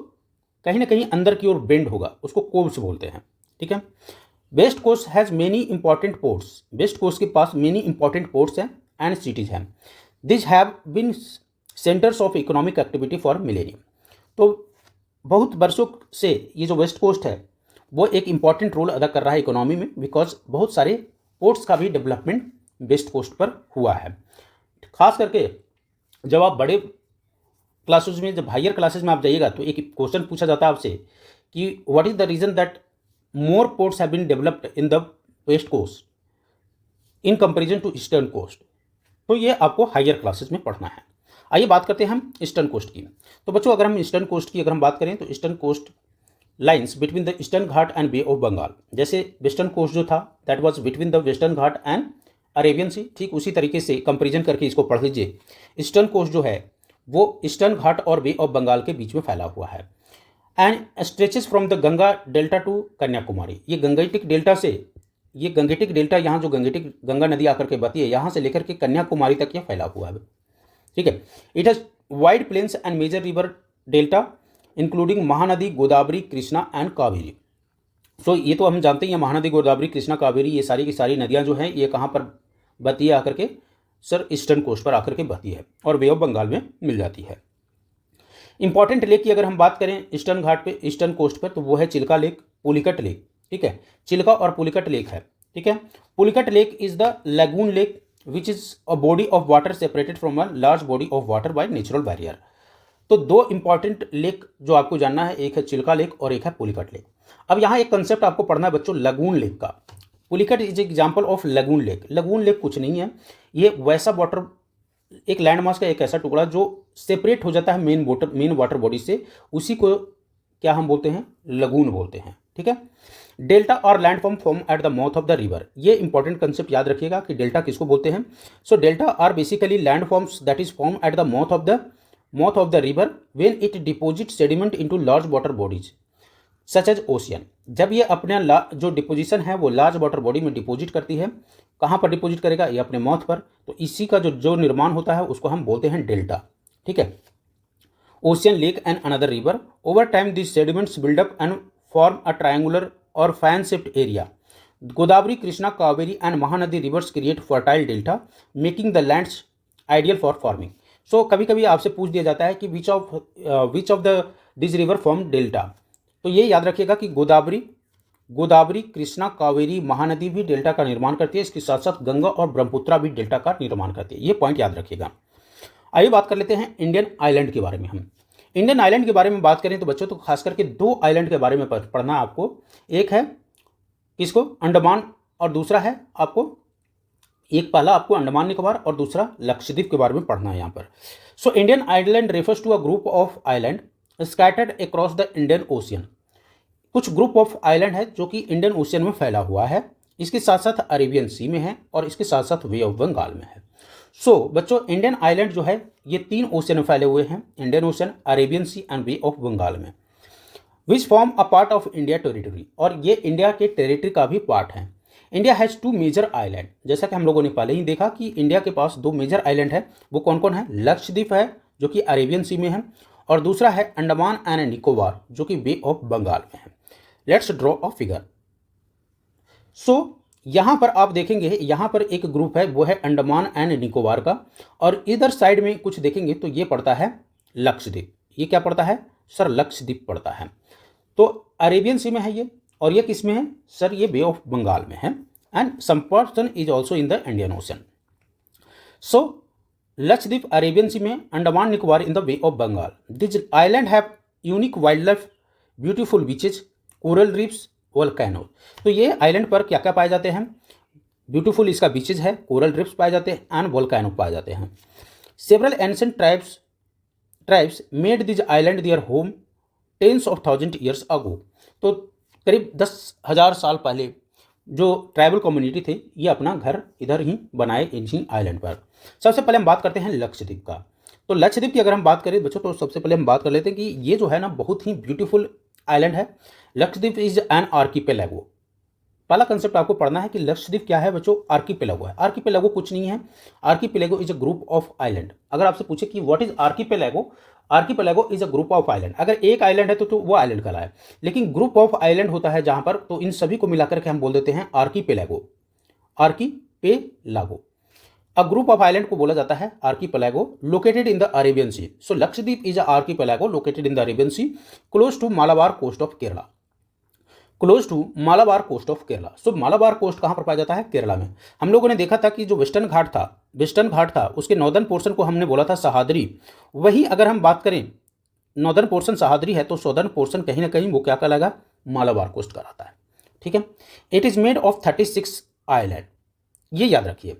कहीं ना कहीं अंदर की ओर बेंड होगा, उसको कोव्स बोलते हैं। ठीक है, west coast has many important ports. West coast के पास मेनी इंपॉर्टेंट पोर्ट्स हैं एंड सिटीज हैं। This have been centres of economic activity for millennium. तो बहुत वर्षों से ये जो वेस्ट कोस्ट है वो एक इंपॉर्टेंट रोल अदा कर रहा है इकोनॉमी में, बिकॉज बहुत सारे पोर्ट्स का भी डेवलपमेंट वेस्ट कोस्ट पर हुआ है। खास करके जब आप बड़े क्लासेस में, जब हायर क्लासेस में आप जाइएगा तो एक क्वेश्चन पूछा जाता है आपसे कि what is the reason that more ports have been developed in the west coast in comparison to eastern coast. तो ये आपको हायर क्लासेस में पढ़ना है। आइए बात करते हैं हम ईस्टर्न कोस्ट की। तो बच्चों अगर हम ईस्टर्न कोस्ट की अगर हम बात करें तो eastern coast lines between the Eastern Ghat and Bay of Bengal. जैसे वेस्टर्न कोस्ट जो था that was between the Western Ghat and Arabian Sea, ठीक उसी तरीके से कंपेरिजन करके इसको पढ़ लीजिए। ईस्टर्न कोस्ट जो है वो ईस्टर्न घाट और बे ऑफ बंगाल के बीच में फैला हुआ है and stretches from the Ganga delta two Kanyakumari. ये गंगेटिक डेल्टा से, ये गंगेटिक डेल्टा यहाँ जो गंगेटिक गंगा नदी आकर के बहती है यहाँ से लेकर के कन्याकुमारी तक ये फैला हुआ है। ठीक है, it has wide plains and major river delta including Mahanadi, Godavari, Krishna and Kaveri. So ये तो हम जानते हैं महानदी, गोदावरी, कृष्णा, कावेरी ये सारी की सारी नदियाँ जो हैं ये कहाँ पर बहती है आकर के? सर ईस्टर्न कोस्ट पर आकर के बहती है और बे ऑफ बंगाल में मिल जाती है। इंपॉर्टेंट लेक की अगर हम बात करें ईस्टर्न घाट पे, ईस्टर्न कोस्ट पर, तो वो है चिल्का लेक, पुलिकट लेक। ठीक है, चिल्का और पुलिकट लेक है। ठीक है, Pulicat lake is the lagoon lake which is a body of water separated from a large body of water by natural barrier. तो दो इंपॉर्टेंट लेक जो आपको जानना है, एक है चिल्का लेक और एक है पुलिकट लेक। अब यहाँ एक कंसेप्ट आपको पढ़ना है बच्चों लगून लेक का। Pulicat is example of lagoon lake. Lagoon lake कुछ नहीं है, ये वैसा वाटर, एक लैंड मास का एक ऐसा टुकड़ा जो सेपरेट हो जाता है मेन वाटर बॉडी से, उसी को क्या हम बोलते हैं? लगून बोलते हैं। ठीक है, डेल्टा और landform form at the mouth of the river. ये इंपॉर्टेंट कंसेप्ट याद रखिएगा कि डेल्टा किसको बोलते हैं। So delta are basically landforms that is form at the mouth of the river when it deposit sediment into large water bodies such as ocean. जब ये अपने जो डिपोजिशन है वो लार्ज वाटर बॉडी में डिपोजिट करती है, कहाँ पर डिपोजिट करेगा? ये अपने माउथ पर। तो इसी का जो निर्माण होता है उसको हम बोलते हैं डेल्टा। ठीक है, ocean, lake and another river. Over time this sediments buildup and form a triangular और fan shaped area. Godavari, Krishna, Kaveri and Mahanadi rivers create fertile delta making the lands ideal for farming. So कभी कभी आपसे पूछ दिया जाता है कि which of the this river form delta. तो ये याद रखिएगा कि गोदावरी, कृष्णा, कावेरी, महानदी भी डेल्टा का निर्माण करती है। इसके साथ साथ गंगा और ब्रह्मपुत्रा भी डेल्टा का निर्माण करती है। ये पॉइंट याद रखिएगा। आइए बात कर लेते हैं इंडियन आइलैंड के बारे में। हम इंडियन आइलैंड के बारे में बात करें तो बच्चों तो खास करके दो आइलैंड के बारे में पढ़ना है आपको। एक है किसको? अंडमान, और दूसरा है आपको, एक पहला आपको अंडमान निकोबार और दूसरा लक्षद्वीप के बारे में पढ़ना है यहाँ पर। So Indian island refers to a group of island scattered across the Indian Ocean. कुछ ग्रुप ऑफ आइलैंड है जो कि इंडियन ओशियन में फैला हुआ है, इसके साथ साथ अरेबियन सी में है और इसके साथ साथ वे ऑफ बंगाल में है। सो बच्चों इंडियन आइलैंड जो है ये 3 ओशियन में फैले हुए हैं, Indian Ocean, Arabian Sea and Bay of Bengal में, which form a part of India territory, और ये इंडिया के टेरिटरी का भी पार्ट है। इंडिया हैज़ 2 मेजर आइलैंड, जैसा कि हम लोगों ने पहले ही देखा कि इंडिया के पास 2 मेजर आइलैंड है। वो कौन कौन है? लक्षद्वीप है जो कि अरेबियन सी में है, और दूसरा है अंडमान एंड निकोबार जो कि बे ऑफ बंगाल में है। Let's draw a figure. So यहाँ पर आप देखेंगे, यहाँ पर एक ग्रुप है वो है अंडमान एंड निकोबार का, और इधर साइड में कुछ देखेंगे तो ये पड़ता है लक्षद्वीप। ये क्या पड़ता है सर? लक्षद्वीप पड़ता है। तो अरेबियन सी में है ये, और ये किस में है सर? ये बे ऑफ बंगाल में है, and some portion is also in the Indian Ocean. So Lakshadweep Arabian Sea में, Andaman Nicobar in the Bay of Bengal. This island have unique wildlife, beautiful beaches, coral reefs, volcano. तो ये आइलैंड पर क्या क्या पाए जाते हैं? ब्यूटीफुल इसका बीचेज है, कोरल रीफ्स पाए जाते हैं, एंड वोल्केनो पाए जाते हैं। Several ancient tribes made this island their home tens of thousand years ago. तो करीब 10,000 साल पहले जो ट्राइबल कम्युनिटी थे ये अपना घर इधर ही बनाए इन्हीं आइलैंड पर। सबसे पहले हम बात करते हैं लक्षद्वीप का। तो लक्षद्वीप की अगर हम बात करें बच्चों तो सबसे पहले हम बात कर लेते हैं कि ये जो है ना बहुत ही ब्यूटीफुल आइलैंड है। Lakshadweep is an archipelago. पहला कंसेप्ट आपको पढ़ना है कि लक्षद्वीप क्या है बच्चों? आर्कीपेलागो है। आर्कीपेलागो कुछ नहीं है, archipelago is a group of island. अगर आपसे पूछे कि what is archipelago, archipelago is a group of island. अगर एक आइलैंड है तो वो आइलैंड कहलाए, लेकिन ग्रुप ऑफ आइलैंड होता है जहां पर, तो इन सभी को मिलाकर के हम बोल देते हैं archipelago. Archipelago a group of island को बोला जाता है archipelago, located in the Arabian Sea. So Lakshadweep is a archipelago located in the Arabian Sea, close to Malabar coast of Kerala. Close to Malabar coast of Kerala. So Malabar coast कहाँ पर पाया जाता है? केरला में। हम लोगों ने देखा था कि जो वेस्टर्न घाट था उसके नॉर्दर्न पोर्शन को हमने बोला था सहाद्री। वही अगर हम बात करें नॉर्दर्न पोर्शन सहाद्री है, तो सौदर्न पोर्शन कहीं ना कहीं वो क्या कहलाएगा? मालाबार कोस्ट कहलाता है। ठीक है। It is made of 36 island, ये याद रखिए,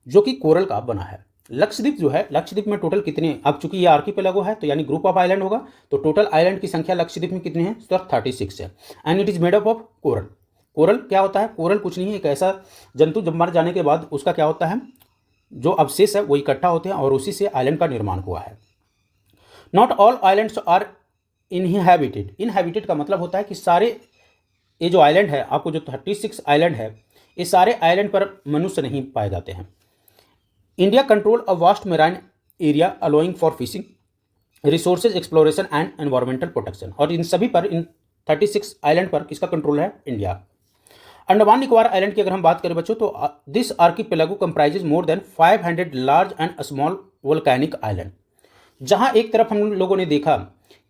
जो कि कोरल का बना है। लक्षद्वीप जो है, लक्षद्वीप में टोटल कितने, अब चूंकि ये आर्कीपेलागो है तो यानी ग्रुप ऑफ आइलैंड होगा, तो टोटल आइलैंड की संख्या लक्षद्वीप में कितनी है सर? 36 है। And it is made up of coral. Coral क्या होता है? कोरल कुछ नहीं है, एक ऐसा जंतु जब मर जाने के बाद उसका क्या होता है, जो अवशेष है वो इकट्ठा होते हैं और उसी से आइलैंड का निर्माण हुआ है। Not all islands are inhabited. Inhabited का मतलब होता है कि सारे ये जो आइलैंड है, आपको जो 36 आइलैंड है, ये सारे आइलैंड पर मनुष्य नहीं पाए जाते हैं। India control a vast marine area allowing for fishing, resources exploration and environmental protection. और इन सभी पर, इन 36 आइलैंड पर किसका कंट्रोल है? इंडिया। अंडमान निकोबार आइलैंड की अगर हम बात करें बच्चों तो this archipelago comprises more than 500 large and small volcanic island. जहां एक तरफ हम लोगों ने देखा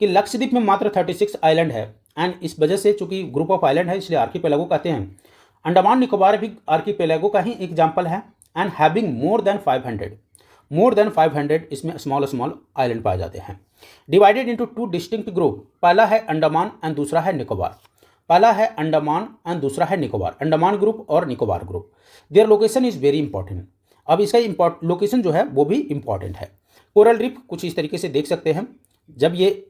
कि लक्षद्वीप में मात्र 36 आइलैंड है, एंड इस वजह से चूंकि ग्रुप ऑफ आइलैंड है इसलिए आर्कीपेलागो कहते हैं। अंडमान निकोबार भी आर्कीपेलागो का ही एग्जाम्पल है, एंड हैविंग मोर देन 500 इसमें स्मॉल आइलैंड पाए जाते हैं। डिवाइडेड इंटू 2 डिस्टिंक्ट ग्रुप, पहला है अंडमान एंड दूसरा है निकोबार। पहला है अंडमान एंड दूसरा है निकोबार, अंडमान ग्रुप और Nicobar group. Their location is very important. अब इसका लोकेशन जो है वो भी इंपॉर्टेंट है। कोरल रीफ कुछ इस तरीके से देख सकते हैं, जब ये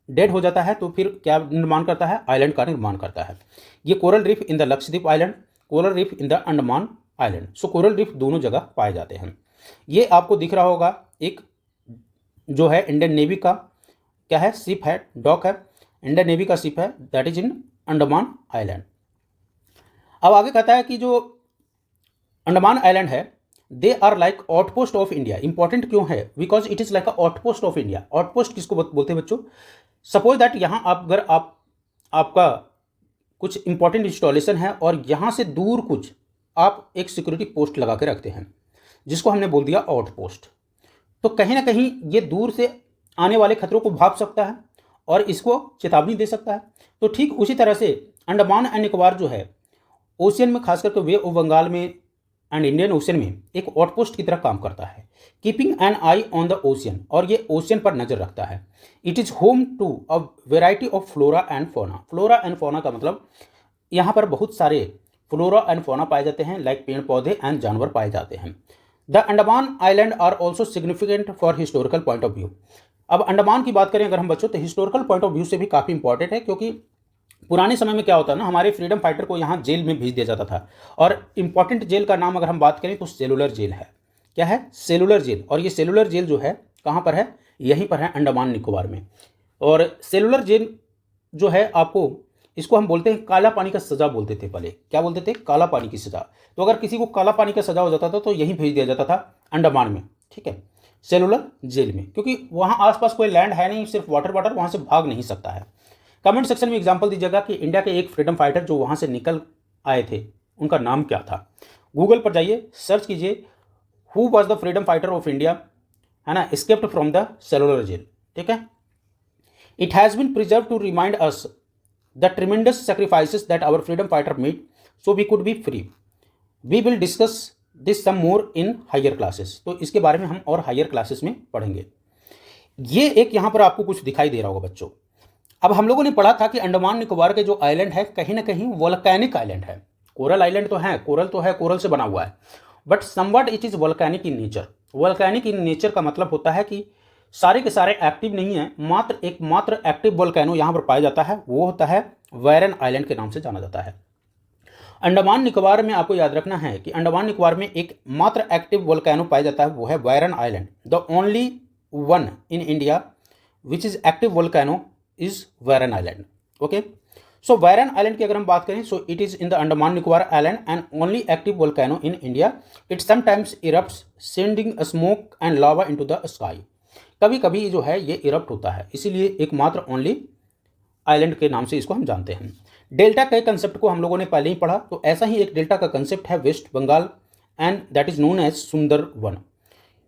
डेड हो जाता है तो फिर क्या निर्माण करता है? आइलैंड का निर्माण करता है। ये coral reef in the Lakshadweep island, coral reef in the Andaman island. So coral reef दोनों जगह पाए जाते हैं। ये आपको दिख रहा होगा एक जो है इंडियन नेवी का क्या है? शिप है, डॉक है, इंडियन नेवी का शिप है, that is in Andaman island. अब आगे कहता है कि जो अंडमान आइलैंड है, they are like outpost of India. Important क्यों है? Because it is like a outpost of India. Outpost किसको बोलते हैं बच्चों? सपोज दैट यहाँ आप अगर आपका कुछ इंपॉर्टेंट इंस्टॉलेशन है और यहाँ से दूर कुछ आप एक सिक्योरिटी पोस्ट लगा के रखते हैं, जिसको हमने बोल दिया आउटपोस्ट। तो कहीं ना कहीं ये दूर से आने वाले खतरों को भाप सकता है और इसको चेतावनी दे सकता है। तो ठीक उसी तरह से अंडमान एंड निकोबार जो है, ओशियन में खास करके वे ऑफ बंगाल में एंड इंडियन ओशियन में एक आउटपोस्ट की तरह काम करता है, keeping an eye on the ocean, और ये ओशियन पर नजर रखता है। It is home to a variety of flora and fauna. Flora and fauna का मतलब यहाँ पर बहुत सारे फ्लोरा एंड फोना पाए जाते हैं, लाइक पेड़ पौधे एंड जानवर पाए जाते हैं। The Andaman island are also significant for historical point of view. अब अंडमान की बात करें अगर हम बच्चों, तो हिस्टोरिकल पॉइंट ऑफ व्यू से भी काफ़ी इंपॉर्टेंट है, क्योंकि पुराने समय में क्या होता है ना, हमारे फ्रीडम फाइटर को यहाँ जेल में भेज दिया जाता था। और इंपॉर्टेंट जेल का नाम अगर हम बात करें तो सेलुलर जेल है। क्या है? Cellular jail. और ये सेलुलर जेल जो है कहाँ पर है? यहीं पर है, अंडमान निकोबार में। और सेलुलर जेल जो है आपको इसको हम बोलते हैं काला पानी का सज़ा बोलते थे पहले। क्या बोलते थे? काला पानी की सज़ा। तो अगर किसी को काला पानी का सज़ा हो जाता था तो यहीं भेज दिया जाता था अंडमान में, ठीक है, सेलुलर जेल में, क्योंकि वहाँ आसपास कोई लैंड है नहीं, सिर्फ वाटर वाटर, वहाँ से भाग नहीं सकता है। कमेंट सेक्शन में एग्जाम्पल दीजिएगा कि इंडिया के एक फ्रीडम फाइटर जो वहाँ से निकल आए थे उनका नाम क्या था। गूगल पर जाइए, सर्च कीजिए who was the freedom fighter of India, है ना, escaped from the cellular jail, ठीक है। It has been preserve to remind us the tremendous sacrifices that our freedom fighter made so we could be free. We will discuss this some more in higher classes. तो इसके बारे में हम और higher classes में पढ़ेंगे। ये एक यहाँ पर आपको कुछ दिखाई दे रहा होगा बच्चों। अब हम लोगों ने पढ़ा था कि अंडमान निकोबार के जो आइलैंड है कहीं ना कहीं वोल्केनिक आइलैंड है। कोरल आइलैंड तो है, कोरल तो है, कोरल से बना हुआ है, but somewhat it is volcanic in nature. Volcanic in nature का मतलब होता है कि सारे के सारे एक्टिव नहीं है, एकमात्र एक्टिव वोल्केनो यहाँ पर पाया जाता है, वो होता है वायरन आइलैंड के नाम से जाना जाता है। अंडमान निकोबार में आपको याद रखना है कि अंडमान निकोबार में एक मात्र एक्टिव वोल्केनो पाया जाता है, वो है Barren Island. The only one in India which is active volcano is Barren Island. Okay, so Barren Island की अगर हम बात करें, so it is in the Andaman Nicobar island and only active volcano in India. It sometimes erupts sending smoke and lava into the sky. कभी कभी जो है ये इरप्ट होता है, इसीलिए एकमात्र ओनली आइलैंड के नाम से इसको हम जानते हैं। डेल्टा के कंसेप्ट को हम लोगों ने पहले ही पढ़ा, तो ऐसा ही एक डेल्टा का कंसेप्ट है West Bengal and that is known as Sundarban.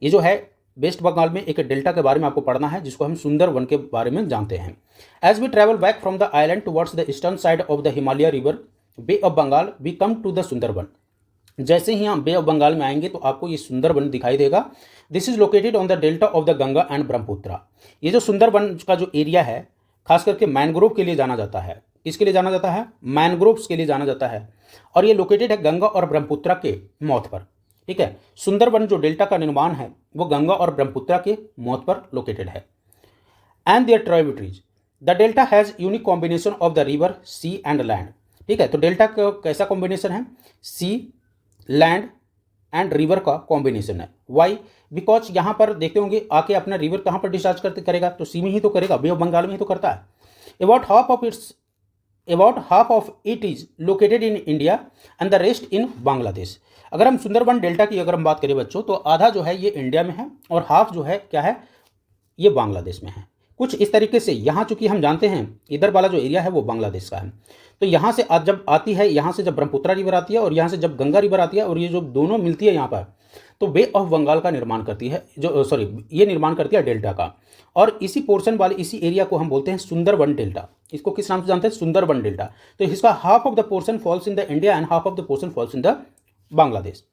ये जो है वेस्ट बंगाल में एक डेल्टा के बारे में आपको पढ़ना है, जिसको हम सुंदरवन के बारे में जानते हैं। As we travel back from the island towards the eastern side of the Himalaya river Bay of Bengal we come to the Sundarban. जैसे ही हम बे ऑफ बंगाल में आएंगे तो आपको ये सुंदरवन दिखाई देगा। This is located on the delta of the Ganga and Brahmaputra. ये जो सुंदरवन का जो एरिया है खास करके मैनग्रोव के लिए जाना जाता है। किसके लिए जाना जाता है? मैनग्रोव्स के लिए जाना जाता है। और ये लोकेटेड है गंगा और ब्रह्मपुत्रा के मौत पर, ठीक है। सुंदरवन जो डेल्टा का निर्माण है वो गंगा और ब्रह्मपुत्रा के मौत पर लोकेटेड है। And their tributaries, the delta has unique combination of the river, sea and land, ठीक है। तो डेल्टा का कैसा कॉम्बिनेशन है? सी, लैंड एंड रिवर का कॉम्बिनेशन है। वाई? बिकॉज यहाँ पर देखते होंगे आके अपना रिवर कहाँ पर डिस्चार्ज करेगा? तो सी में ही तो करेगा, बे ऑफ बंगाल में ही तो करता है। About half of it is located in India and the rest in Bangladesh. अगर हम सुंदरबन डेल्टा की अगर हम बात करें बच्चों, तो आधा जो है ये इंडिया में है और हाफ जो है क्या है, ये बांग्लादेश में है। कुछ इस तरीके से यहाँ चूंकि हम जानते हैं इधर वाला जो एरिया है वो बांग्लादेश का है। तो यहाँ से आज जब आती है, यहाँ से जब ब्रह्मपुत्रा रिवर आती है और यहाँ से जब गंगा रिवर आती है और ये जो दोनों मिलती है यहाँ पर, तो बे ऑफ बंगाल का निर्माण करती है, ये निर्माण करती है डेल्टा का। और इसी पोर्शन वाले इसी एरिया को हम बोलते हैं सुंदरबन डेल्टा। इसको किस नाम से जानते हैं? सुंदरबन डेल्टा। तो इसका half of the portion falls in the India and half of the portion falls in the Bangladesh.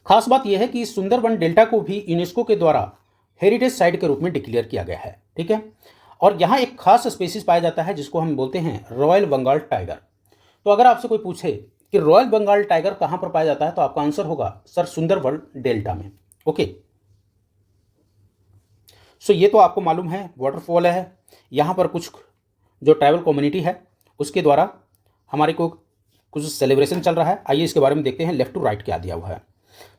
खास बात यह है कि सुंदरबन डेल्टा को भी यूनेस्को के द्वारा हेरिटेज साइट के रूप में डिक्लेयर किया गया है, ठीक है। और यहाँ एक खास स्पीसीज पाया जाता है जिसको हम बोलते हैं रॉयल बंगाल टाइगर। तो अगर आपसे कोई पूछे कि रॉयल बंगाल टाइगर कहाँ पर पाया जाता है, तो आपका आंसर होगा सर सुंदरबन डेल्टा में। ओके, सो ये तो आपको मालूम है वाटरफॉल है। यहाँ पर कुछ जो ट्राइबल कम्युनिटी है उसके द्वारा हमारे को कुछ सेलिब्रेशन चल रहा है। आइए इसके बारे में देखते हैं लेफ्ट टू राइट क्या दिया हुआ है।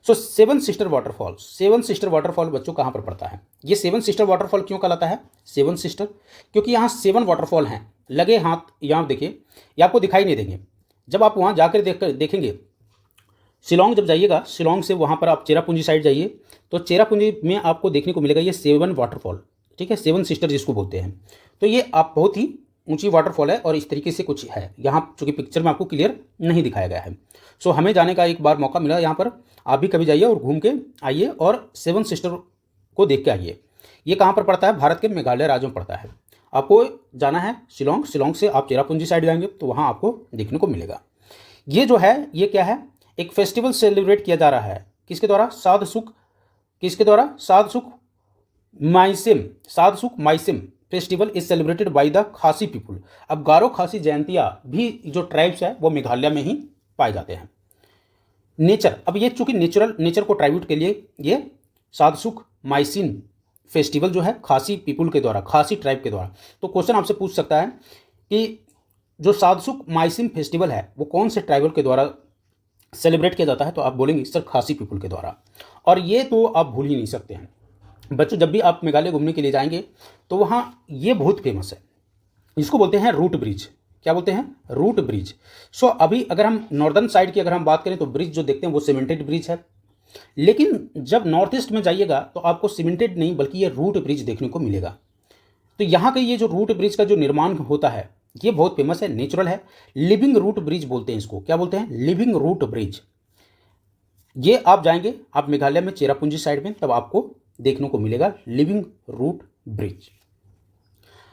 So seven sister waterfall. Seven sister waterfall बच्चों कहाँ पर पड़ता है? ये सेवन सिस्टर वाटरफॉल क्यों कहलाता है सेवन सिस्टर? क्योंकि यहाँ 7 वाटरफॉल हैं लगे हाथ। यहाँ देखिए, ये आपको दिखाई नहीं देंगे। जब आप वहाँ जाकर देखेंगे, शिलोंग जब जाइएगा, शिलोंग से वहाँ पर आप चेरापूंजी साइड जाइए, तो चेरापूंजी में आपको देखने को मिलेगा ये 7 वाटरफॉल, ठीक है, 7 सिस्टर जिसको बोलते हैं। तो ये आप बहुत ही ऊंची वाटरफॉल है और इस तरीके से कुछ है। यहाँ चूँकि पिक्चर में आपको क्लियर नहीं दिखाया गया है। सो हमें जाने का एक बार मौका मिला यहाँ पर, आप भी कभी जाइए और घूम के आइए और 7 सिस्टर को देख के आइए। ये कहाँ पर पड़ता है? भारत के मेघालय राज्य में पड़ता है। आपको जाना है शिलोंग, शिलोंग से आप चेरापूंजी साइड जाएंगे तो वहाँ आपको देखने को मिलेगा। ये जो है ये क्या है? एक फेस्टिवल सेलिब्रेट किया जा रहा है। किसके द्वारा? साधसुख। किसके द्वारा? Shad Suk Mynsiem festival is celebrated by the Khasi people. अब गारो खासी जयंतिया भी जो ट्राइब्स है वो मेघालय में ही पाए जाते हैं। नेचर, अब ये चूंकि नेचर को ट्राइब्यूट के लिए ये साधसुख माइसिन फेस्टिवल जो है खासी पीपुल के द्वारा, खासी ट्राइब के द्वारा। तो क्वेश्चन आपसे पूछ सकता है कि जो साधसुख माइसिन फेस्टिवल है वो कौन से ट्राइबल के द्वारा सेलिब्रेट किया जाता है? तो आप बोलेंगे सर खासी पीपुल के द्वारा। और ये तो आप भूल ही नहीं सकते हैं बच्चों। जब भी आप मेघालय घूमने के लिए जाएंगे तो वहाँ ये बहुत फेमस है, इसको बोलते हैं रूट ब्रिज। क्या बोलते हैं, रूट ब्रिज। सो अभी अगर हम नॉर्दर्न साइड की अगर हम बात करें तो ब्रिज जो देखते हैं वो सीमेंटेड ब्रिज है, लेकिन जब नॉर्थ ईस्ट में जाइएगा तो आपको सीमेंटेड नहीं बल्कि ये रूट ब्रिज देखने को मिलेगा। तो यहाँ के ये जो रूट ब्रिज का जो निर्माण होता है ये बहुत फेमस है, नेचुरल है, लिविंग रूट ब्रिज बोलते हैं इसको। क्या बोलते हैं, लिविंग रूट ब्रिज। ये आप जाएंगे आप मेघालय में चेरापूंजी साइड में, तब आपको देखने को मिलेगा लिविंग रूट ब्रिज।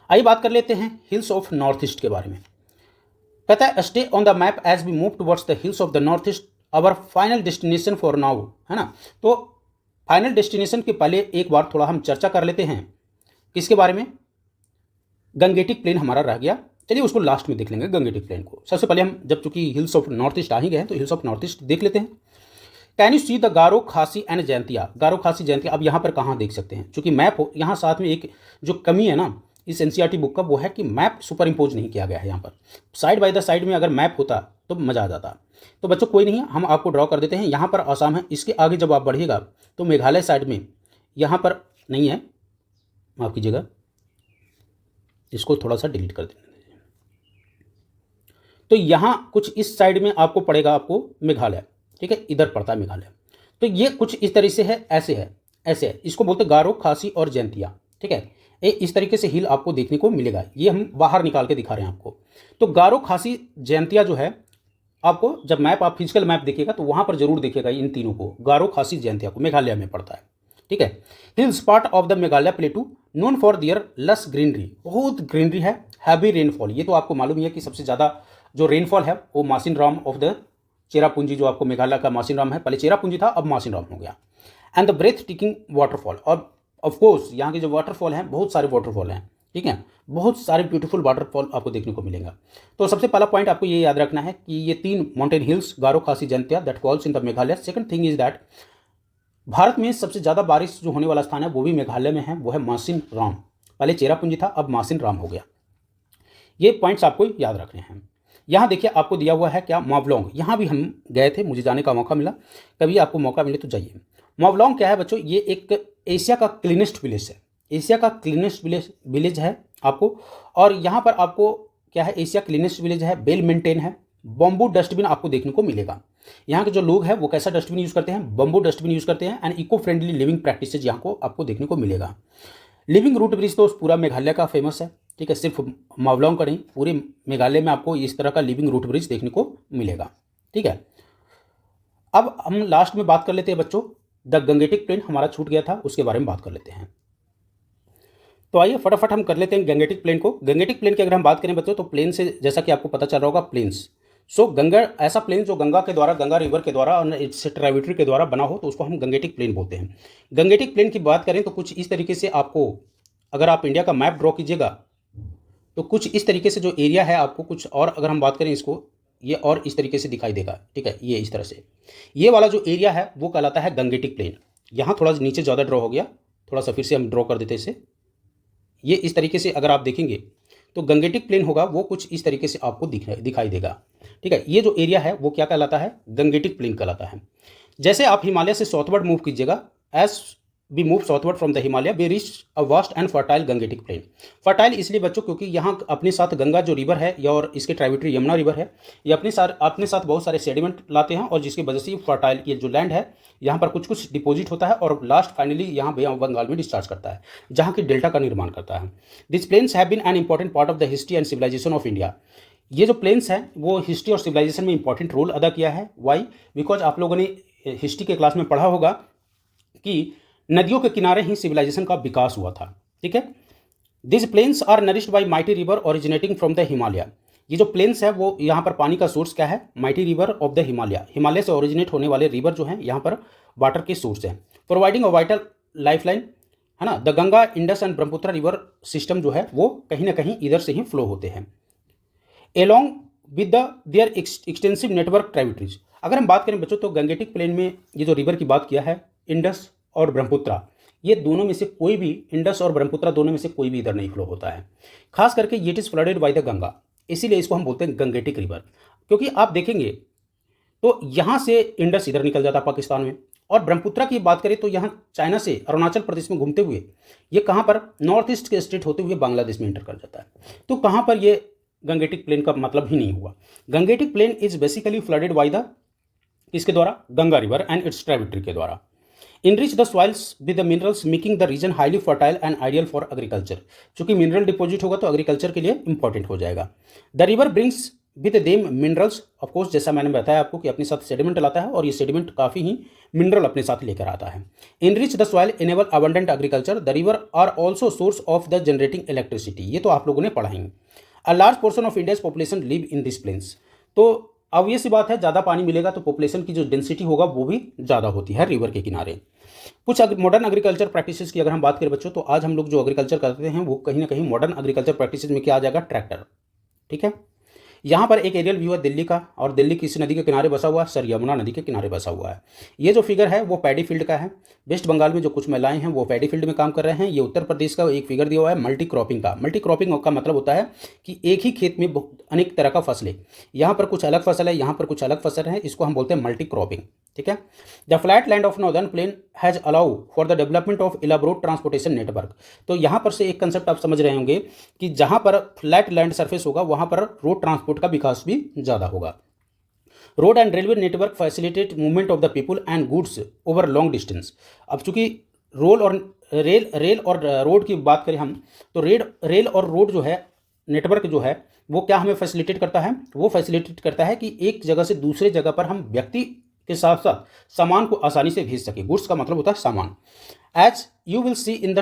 आइए बात कर लेते हैं हिल्स ऑफ नॉर्थ ईस्ट के बारे में। कहता है stay on the map as we move towards the hills of the north east our final destination for now, है ना। तो फाइनल डेस्टिनेशन के पहले एक बार थोड़ा हम चर्चा कर लेते हैं किसके बारे में, गंगेटिक प्लेन हमारा रह गया। चलिए उसको लास्ट में देख लेंगे गंगेटिक प्लेन को। सबसे पहले हम जब चूंकि हिल्स ऑफ नॉर्थ ईस्ट आ ही गए हैं तो हिल्स ऑफ नॉर्थ ईस्ट देख लेते हैं। कैन यू सी द गारो, खासी एंड जयंतिया। गारो, खासी, जयंतिया अब यहाँ पर कहाँ देख सकते हैं, चूंकि मैप हो यहाँ साथ में एक जो कमी है ना इस एनसीईआरटी बुक का वो है कि मैप सुपर इम्पोज नहीं किया गया है यहाँ पर। साइड बाय द साइड में अगर मैप होता तो मज़ा आ जाता। तो बच्चों कोई नहीं, हम आपको ड्रॉ कर देते हैं। यहाँ पर आसाम है, इसके आगे जब आप बढ़िएगा तो मेघालय साइड में यहाँ पर नहीं है, माफ़ कीजिएगा, इसको थोड़ा सा डिलीट कर देना। तो यहाँ कुछ इस साइड में आपको पड़ेगा आपको मेघालय, ठीक है, इधर पड़ता है मेघालय। तो ये कुछ इस तरीके से है, ऐसे है, ऐसे है। इसको बोलते गारो, खासी और जयंतिया, ठीक है। इस तरीके से हिल आपको देखने को मिलेगा। ये हम बाहर निकाल के दिखा रहे हैं आपको। तो गारो, खासी, जयंतिया जो है आपको जब मैप आप फिजिकल मैप देखिएगा तो वहाँ पर जरूर देखिएगा इन तीनों को, गारो, खासी, जयंतिया को, मेघालय में पड़ता है, ठीक है। Hills part of the Meghalaya plateau known for their lush greenery, बहुत ग्रीनरी है, हैवी रेनफॉल। ये तो आपको मालूम ही है कि सबसे ज़्यादा जो रेनफॉल है वो मासिन राम ऑफ द चेरापूंजी, जो आपको मेघालय का मासिन राम है, पहले चेरापूंजी था अब मासिन राम हो गया। And the breathtaking waterfall, और ऑफकोर्स यहाँ के जो वाटरफॉल हैं बहुत सारे वाटरफॉल हैं, ठीक है, बहुत सारे ब्यूटीफुल वाटरफॉल आपको देखने को मिलेगा। तो सबसे पहला पॉइंट आपको ये याद रखना है कि ये 3 माउंटेन हिल्स गारो, खासी, Jaintia that falls in the Meghalaya. Second thing is that Bharat में सबसे ज़्यादा बारिश जो होने वाला स्थान है वो भी मेघालय में है, वो है मासिन राम। पहले चेरापूंजी था अब मासिन राम हो गया। ये पॉइंट्स आपको याद रखने हैं। यहाँ देखिए आपको दिया हुआ है क्या, मावलोंग। यहाँ भी हम गए थे, मुझे जाने का मौका मिला, कभी आपको मौका मिले तो जाइए। मावलोंग क्या है बच्चों, ये एक एशिया का क्लीनेस्ट विलेज है, एशिया का क्लीनेस्ट विलेज है आपको। और यहाँ पर आपको क्या है, एशिया क्लीनेस्ट विलेज है, वेल मेंटेन है। बम्बू डस्टबिन आपको देखने को मिलेगा। यहाँ के जो लोग हैं वो कैसा डस्टबिन यूज़ करते हैं, बम्बू डस्टबिन यूज़ करते हैं। And eco friendly living practices यहाँ को आपको देखने को मिलेगा। लिविंग रूट ब्रिज तो पूरा मेघालय का फेमस है, ठीक है, सिर्फ मावलोंग का नहीं, पूरे मेघालय में आपको इस तरह का लिविंग रूट ब्रिज देखने को मिलेगा, ठीक है। अब हम लास्ट में बात कर लेते हैं बच्चों, द गंगेटिक प्लेन हमारा छूट गया था, उसके बारे में बात कर लेते हैं। तो आइए फटाफट हम कर लेते हैं गंगेटिक प्लेन को। गंगेटिक प्लेन की अगर हम बात करें बच्चों तो प्लेन से जैसा कि आपको पता चल रहा होगा प्लेन्स। सो गंगा ऐसा प्लेन जो गंगा के द्वारा, गंगा रिवर के द्वारा और इट्स ट्राइब्यूटरी के द्वारा बना हो तो उसको हम गंगेटिक प्लेन बोलते हैं। गंगेटिक प्लेन की बात करें तो कुछ इस तरीके से आपको, अगर आप इंडिया का मैप ड्रॉ कीजिएगा तो कुछ इस तरीके से जो एरिया है आपको कुछ, और अगर हम बात करें इसको, ये और इस तरीके से दिखाई देगा, ठीक है, ये इस तरह से। ये वाला जो एरिया है वो कहलाता है गंगेटिक प्लेन। यहाँ थोड़ा नीचे ज़्यादा ड्रॉ हो गया, थोड़ा सा फिर से हम ड्रॉ कर देते इसे। ये इस तरीके से अगर आप देखेंगे तो गंगेटिक प्लेन होगा वो कुछ इस तरीके से आपको दिखाई देगा, ठीक है। ये जो एरिया है वो क्या कहलाता है, गंगेटिक प्लेन कहलाता है। जैसे आप हिमालय से साउथवर्ड मूव कीजिएगा, as we move southward from the Himalaya we reach a vast and fertile Gangetic plain. Fertile इसलिए बच्चों क्योंकि यहाँ अपने साथ गंगा जो रिवर है या और इसके ट्राइब्यूटरी यमुना रिवर है, ये अपने साथ बहुत सारे सेडिमेंट लाते हैं और जिसकी वजह से फर्टाइल ये जो लैंड है यहाँ पर कुछ कुछ डिपॉजिट होता है और लास्ट फाइनली यहाँ बे ऑफ बंगाल में डिस्चार्ज करता है, जहाँ की डेल्टा का निर्माण करता है। This plains have been an important part of the history and civilisation of India. ये जो प्लेन्स हैं वो हिस्ट्री और सिविलाइजेशन में इंपॉर्टेंट रोल अदा किया है। वाई? बिकॉज आप लोगों ने हिस्ट्री के क्लास में पढ़ा होगा कि नदियों के किनारे ही सिविलाइजेशन का विकास हुआ था, ठीक है। This plains are nourished by mighty river originating from the Himalaya. ये जो प्लेन्स है वो यहाँ पर पानी का सोर्स क्या है, mighty river of the Himalaya. Himalaya से ओरिजिनेट होने वाले रिवर जो हैं यहाँ पर वाटर के सोर्स हैं, प्रोवाइडिंग अ वाइटल लाइफलाइन, है ना। The Ganga, Indus and Brahmaputra river system जो है वो कहीं ना कहीं इधर से ही फ्लो होते हैं along with the their extensive network tributaries. अगर हम बात करें बच्चों तो गंगेटिक प्लेन में ये जो रिवर की बात किया है, इंडस और ब्रह्मपुत्र, ये दोनों में से कोई भी, इंडस और ब्रह्मपुत्र दोनों में से कोई भी इधर नहीं फ्लो होता है। खास करके it is flooded by the Ganga, इसीलिए इसको हम बोलते हैं गंगेटिक रिवर। क्योंकि आप देखेंगे तो यहाँ से इंडस इधर निकल जाता पाकिस्तान में, और ब्रह्मपुत्र की बात करें तो यहाँ चाइना से अरुणाचल प्रदेश में घूमते हुए ये कहाँ पर, नॉर्थ ईस्ट के स्टेट होते हुए बांग्लादेश में इंटर कर जाता है। तो कहाँ पर ये गंगेटिक प्लेन का मतलब ही नहीं हुआ। Gangetic plain is basically flooded by the, किसके द्वारा, Ganga river and its tributary के द्वारा। Enrich the soils with the minerals making the region highly fertile and ideal for agriculture. चूंकि मिनरल डिपॉजिट होगा तो एग्रीकल्चर के लिए इंपॉर्टेंट हो जाएगा। The river brings with them minerals, of course जैसा मैंने बताया आपको कि अपने साथ सेडिमेंट लाता है और ये सेडिमेंट काफ़ी ही मिनरल अपने साथ लेकर आता है। Enrich the soil enable abundant agriculture. The river are also source of the generating electricity. ये तो आप लोगों ने पढ़ा ही। A large portion of India's population live in this plains. तो अब ये सी बात है, ज़्यादा पानी मिलेगा तो पॉपुलेशन की जो डेंसिटी होगा वो भी ज़्यादा होती है रिवर के किनारे। कुछ मॉडर्न एग्रीकल्चर प्रैक्टिसेस की अगर हम बात करें बच्चों, तो आज हम लोग जो एग्रीकल्चर करते हैं वो कहीं ना कहीं मॉडर्न एग्रीकल्चर प्रैक्टिसेस में क्या आ जाएगा, ट्रैक्टर। ठीक है, यहाँ पर एक एरियल व्यू है दिल्ली का, और दिल्ली किस नदी के किनारे बसा हुआ है, सर यमुना नदी के किनारे बसा हुआ है। ये जो फिगर है वो पैडी फील्ड का है। वेस्ट बंगाल में जो कुछ महिलाएं हैं वो पैडी फील्ड में काम कर रहे हैं। ये उत्तर प्रदेश का एक फिगर दिया हुआ है मल्टी क्रॉपिंग का। मल्टी क्रॉपिंग का मतलब होता है कि एक ही खेत में अनेक तरह का फसलें, यहाँ पर कुछ अलग फसल है, यहाँ पर कुछ अलग फसल है, इसको हम बोलते हैं मल्टी क्रॉपिंग। ठीक है। The flat land of northern plain has allow for the development of elaborate transportation network. तो यहाँ पर से एक कंसेप्ट आप समझ रहे होंगे कि जहाँ पर फ्लैट लैंड सरफेस होगा वहाँ पर रोड ट्रांसपोर्ट का विकास भी ज़्यादा होगा। Road and railway network facilitate movement of the people and goods over long distance. अब चूंकि रेल और रोड की बात करें हम, तो रेल और रोड जो है नेटवर्क जो है वो क्या हमें फैसिलिटेट करता है, वो फैसिलिटेट करता है कि एक जगह से दूसरे जगह पर हम व्यक्ति के साथ साथ सामान को आसानी से भेज सके। गुड्स का मतलब होता है सामान। As you will see in the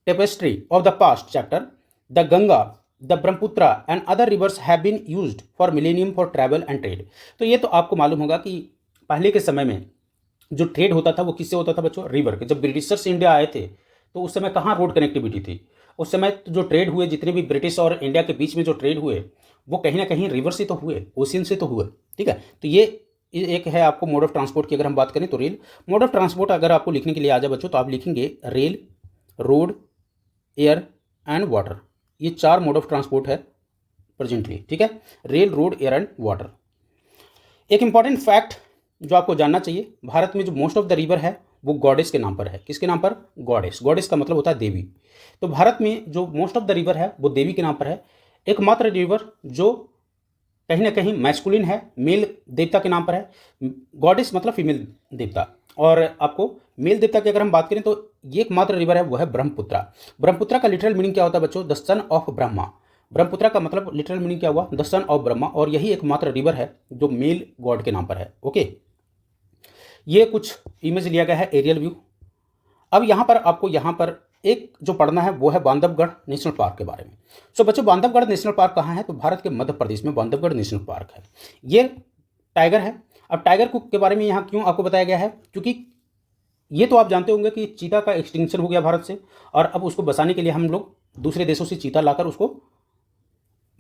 tapestry of the past chapter, the Ganga, the Brahmaputra and other rivers have been used for millennium for travel and trade. तो ये तो आपको मालूम होगा कि पहले के समय में जो ट्रेड होता था वो किससे होता था बच्चों, रिवर के। जब ब्रिटिशर्स इंडिया आए थे तो उस समय कहाँ रोड कनेक्टिविटी थी। उस समय जो ट्रेड हुए, जितने भी ब्रिटिश और इंडिया के बीच में जो ट्रेड हुए वो कहीं ना कहीं रिवर से तो हुए, ओशियन से तो हुए। ठीक है, तो ये एक है आपको मोड ऑफ ट्रांसपोर्ट की अगर हम बात करें तो रेल। मोड ऑफ ट्रांसपोर्ट अगर आपको लिखने के लिए आ जाए बच्चों तो आप लिखेंगे rail, road, air and water. ये 4 मोड ऑफ ट्रांसपोर्ट है प्रेजेंटली। ठीक है, rail, road, air and water. एक इंपॉर्टेंट फैक्ट जो आपको जानना चाहिए, भारत में जो मोस्ट ऑफ द रिवर है वो गॉडेस के नाम पर है। किसके नाम पर, गॉडेस। गॉडेस का मतलब होता है देवी। तो भारत में जो मोस्ट ऑफ द रिवर है वो देवी के नाम पर है। एकमात्र रिवर जो कहीं ना कहीं मैस्कुलिन है, मेल देवता के नाम पर है। गॉडेस मतलब फीमेल देवता। और आपको मेल देवता की अगर हम बात करें तो ये एकमात्र रिवर है वो है ब्रह्मपुत्रा। ब्रह्मपुत्रा का लिटरल मीनिंग क्या होता है बच्चों, the son of Brahma. Brahmaputra का मतलब लिटरल मीनिंग क्या हुआ, द सन ऑफ ब्रह्मा। और यही एकमात्र रिवर है जो मेल गॉड के नाम पर है। ओके, ये कुछ इमेज लिया गया है एरियल व्यू। अब यहाँ पर आपको यहाँ पर एक जो पढ़ना है वो है बांधवगढ़ नेशनल पार्क के बारे में। सो बच्चों, बांधवगढ़ नेशनल पार्क कहाँ है, तो भारत के मध्य प्रदेश में बांधवगढ़ नेशनल पार्क है। ये टाइगर है। अब टाइगर को के बारे में यहाँ क्यों आपको बताया गया है, क्योंकि ये तो आप जानते होंगे कि चीता का एक्सटिंक्शन हो गया भारत से, और अब उसको बसाने के लिए हम लोग दूसरे देशों से चीता लाकर उसको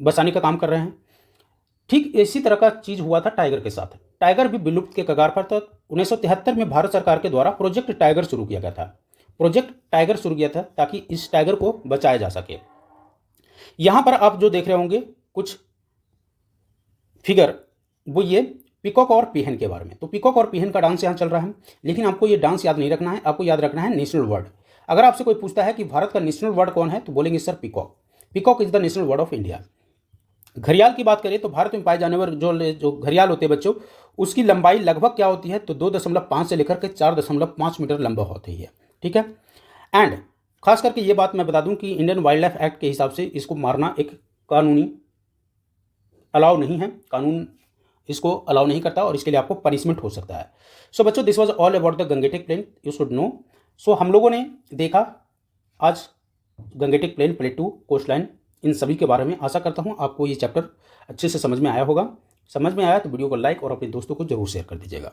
बसाने का काम कर रहे हैं। ठीक इसी तरह का चीज़ हुआ था टाइगर के साथ। टाइगर भी विलुप्त के कगार पर था। 1973 में भारत सरकार के द्वारा प्रोजेक्ट टाइगर शुरू किया गया था। प्रोजेक्ट टाइगर शुरू किया था ताकि इस टाइगर को बचाया जा सके। यहाँ पर आप जो देख रहे होंगे कुछ फिगर, वो ये पीकॉक और पीहन के बारे में। तो पीकॉक और पीहन का डांस यहाँ चल रहा है, लेकिन आपको ये डांस याद नहीं रखना है, आपको याद रखना है नेशनल वर्ड। अगर आपसे कोई पूछता है कि भारत का नेशनल वर्ड कौन है तो बोलेंगे sir peacock. Peacock is the national word of India. घड़ियाल की बात करें तो भारत में पाए जाने वाले जो घड़ियाल होते हैं बच्चों, उसकी लंबाई लगभग क्या होती है, तो 2.5 से लेकर के 4.5 मीटर लंबा होती है। ठीक है, एंड खास करके ये बात मैं बता दूं कि इंडियन वाइल्ड लाइफ एक्ट के हिसाब से इसको मारना एक कानूनी अलाउ नहीं है, कानून इसको अलाउ नहीं करता और इसके लिए आपको पनिशमेंट हो सकता है। सो बच्चों, this was all about the Gangetic plain, you should know. सो हम लोगों ने देखा आज Gangetic plain, plateau, coast line, इन सभी के बारे में। आशा करता हूँ आपको ये चैप्टर अच्छे से समझ में आया होगा। समझ में आया तो वीडियो को लाइक और अपने दोस्तों को जरूर शेयर कर दीजिएगा।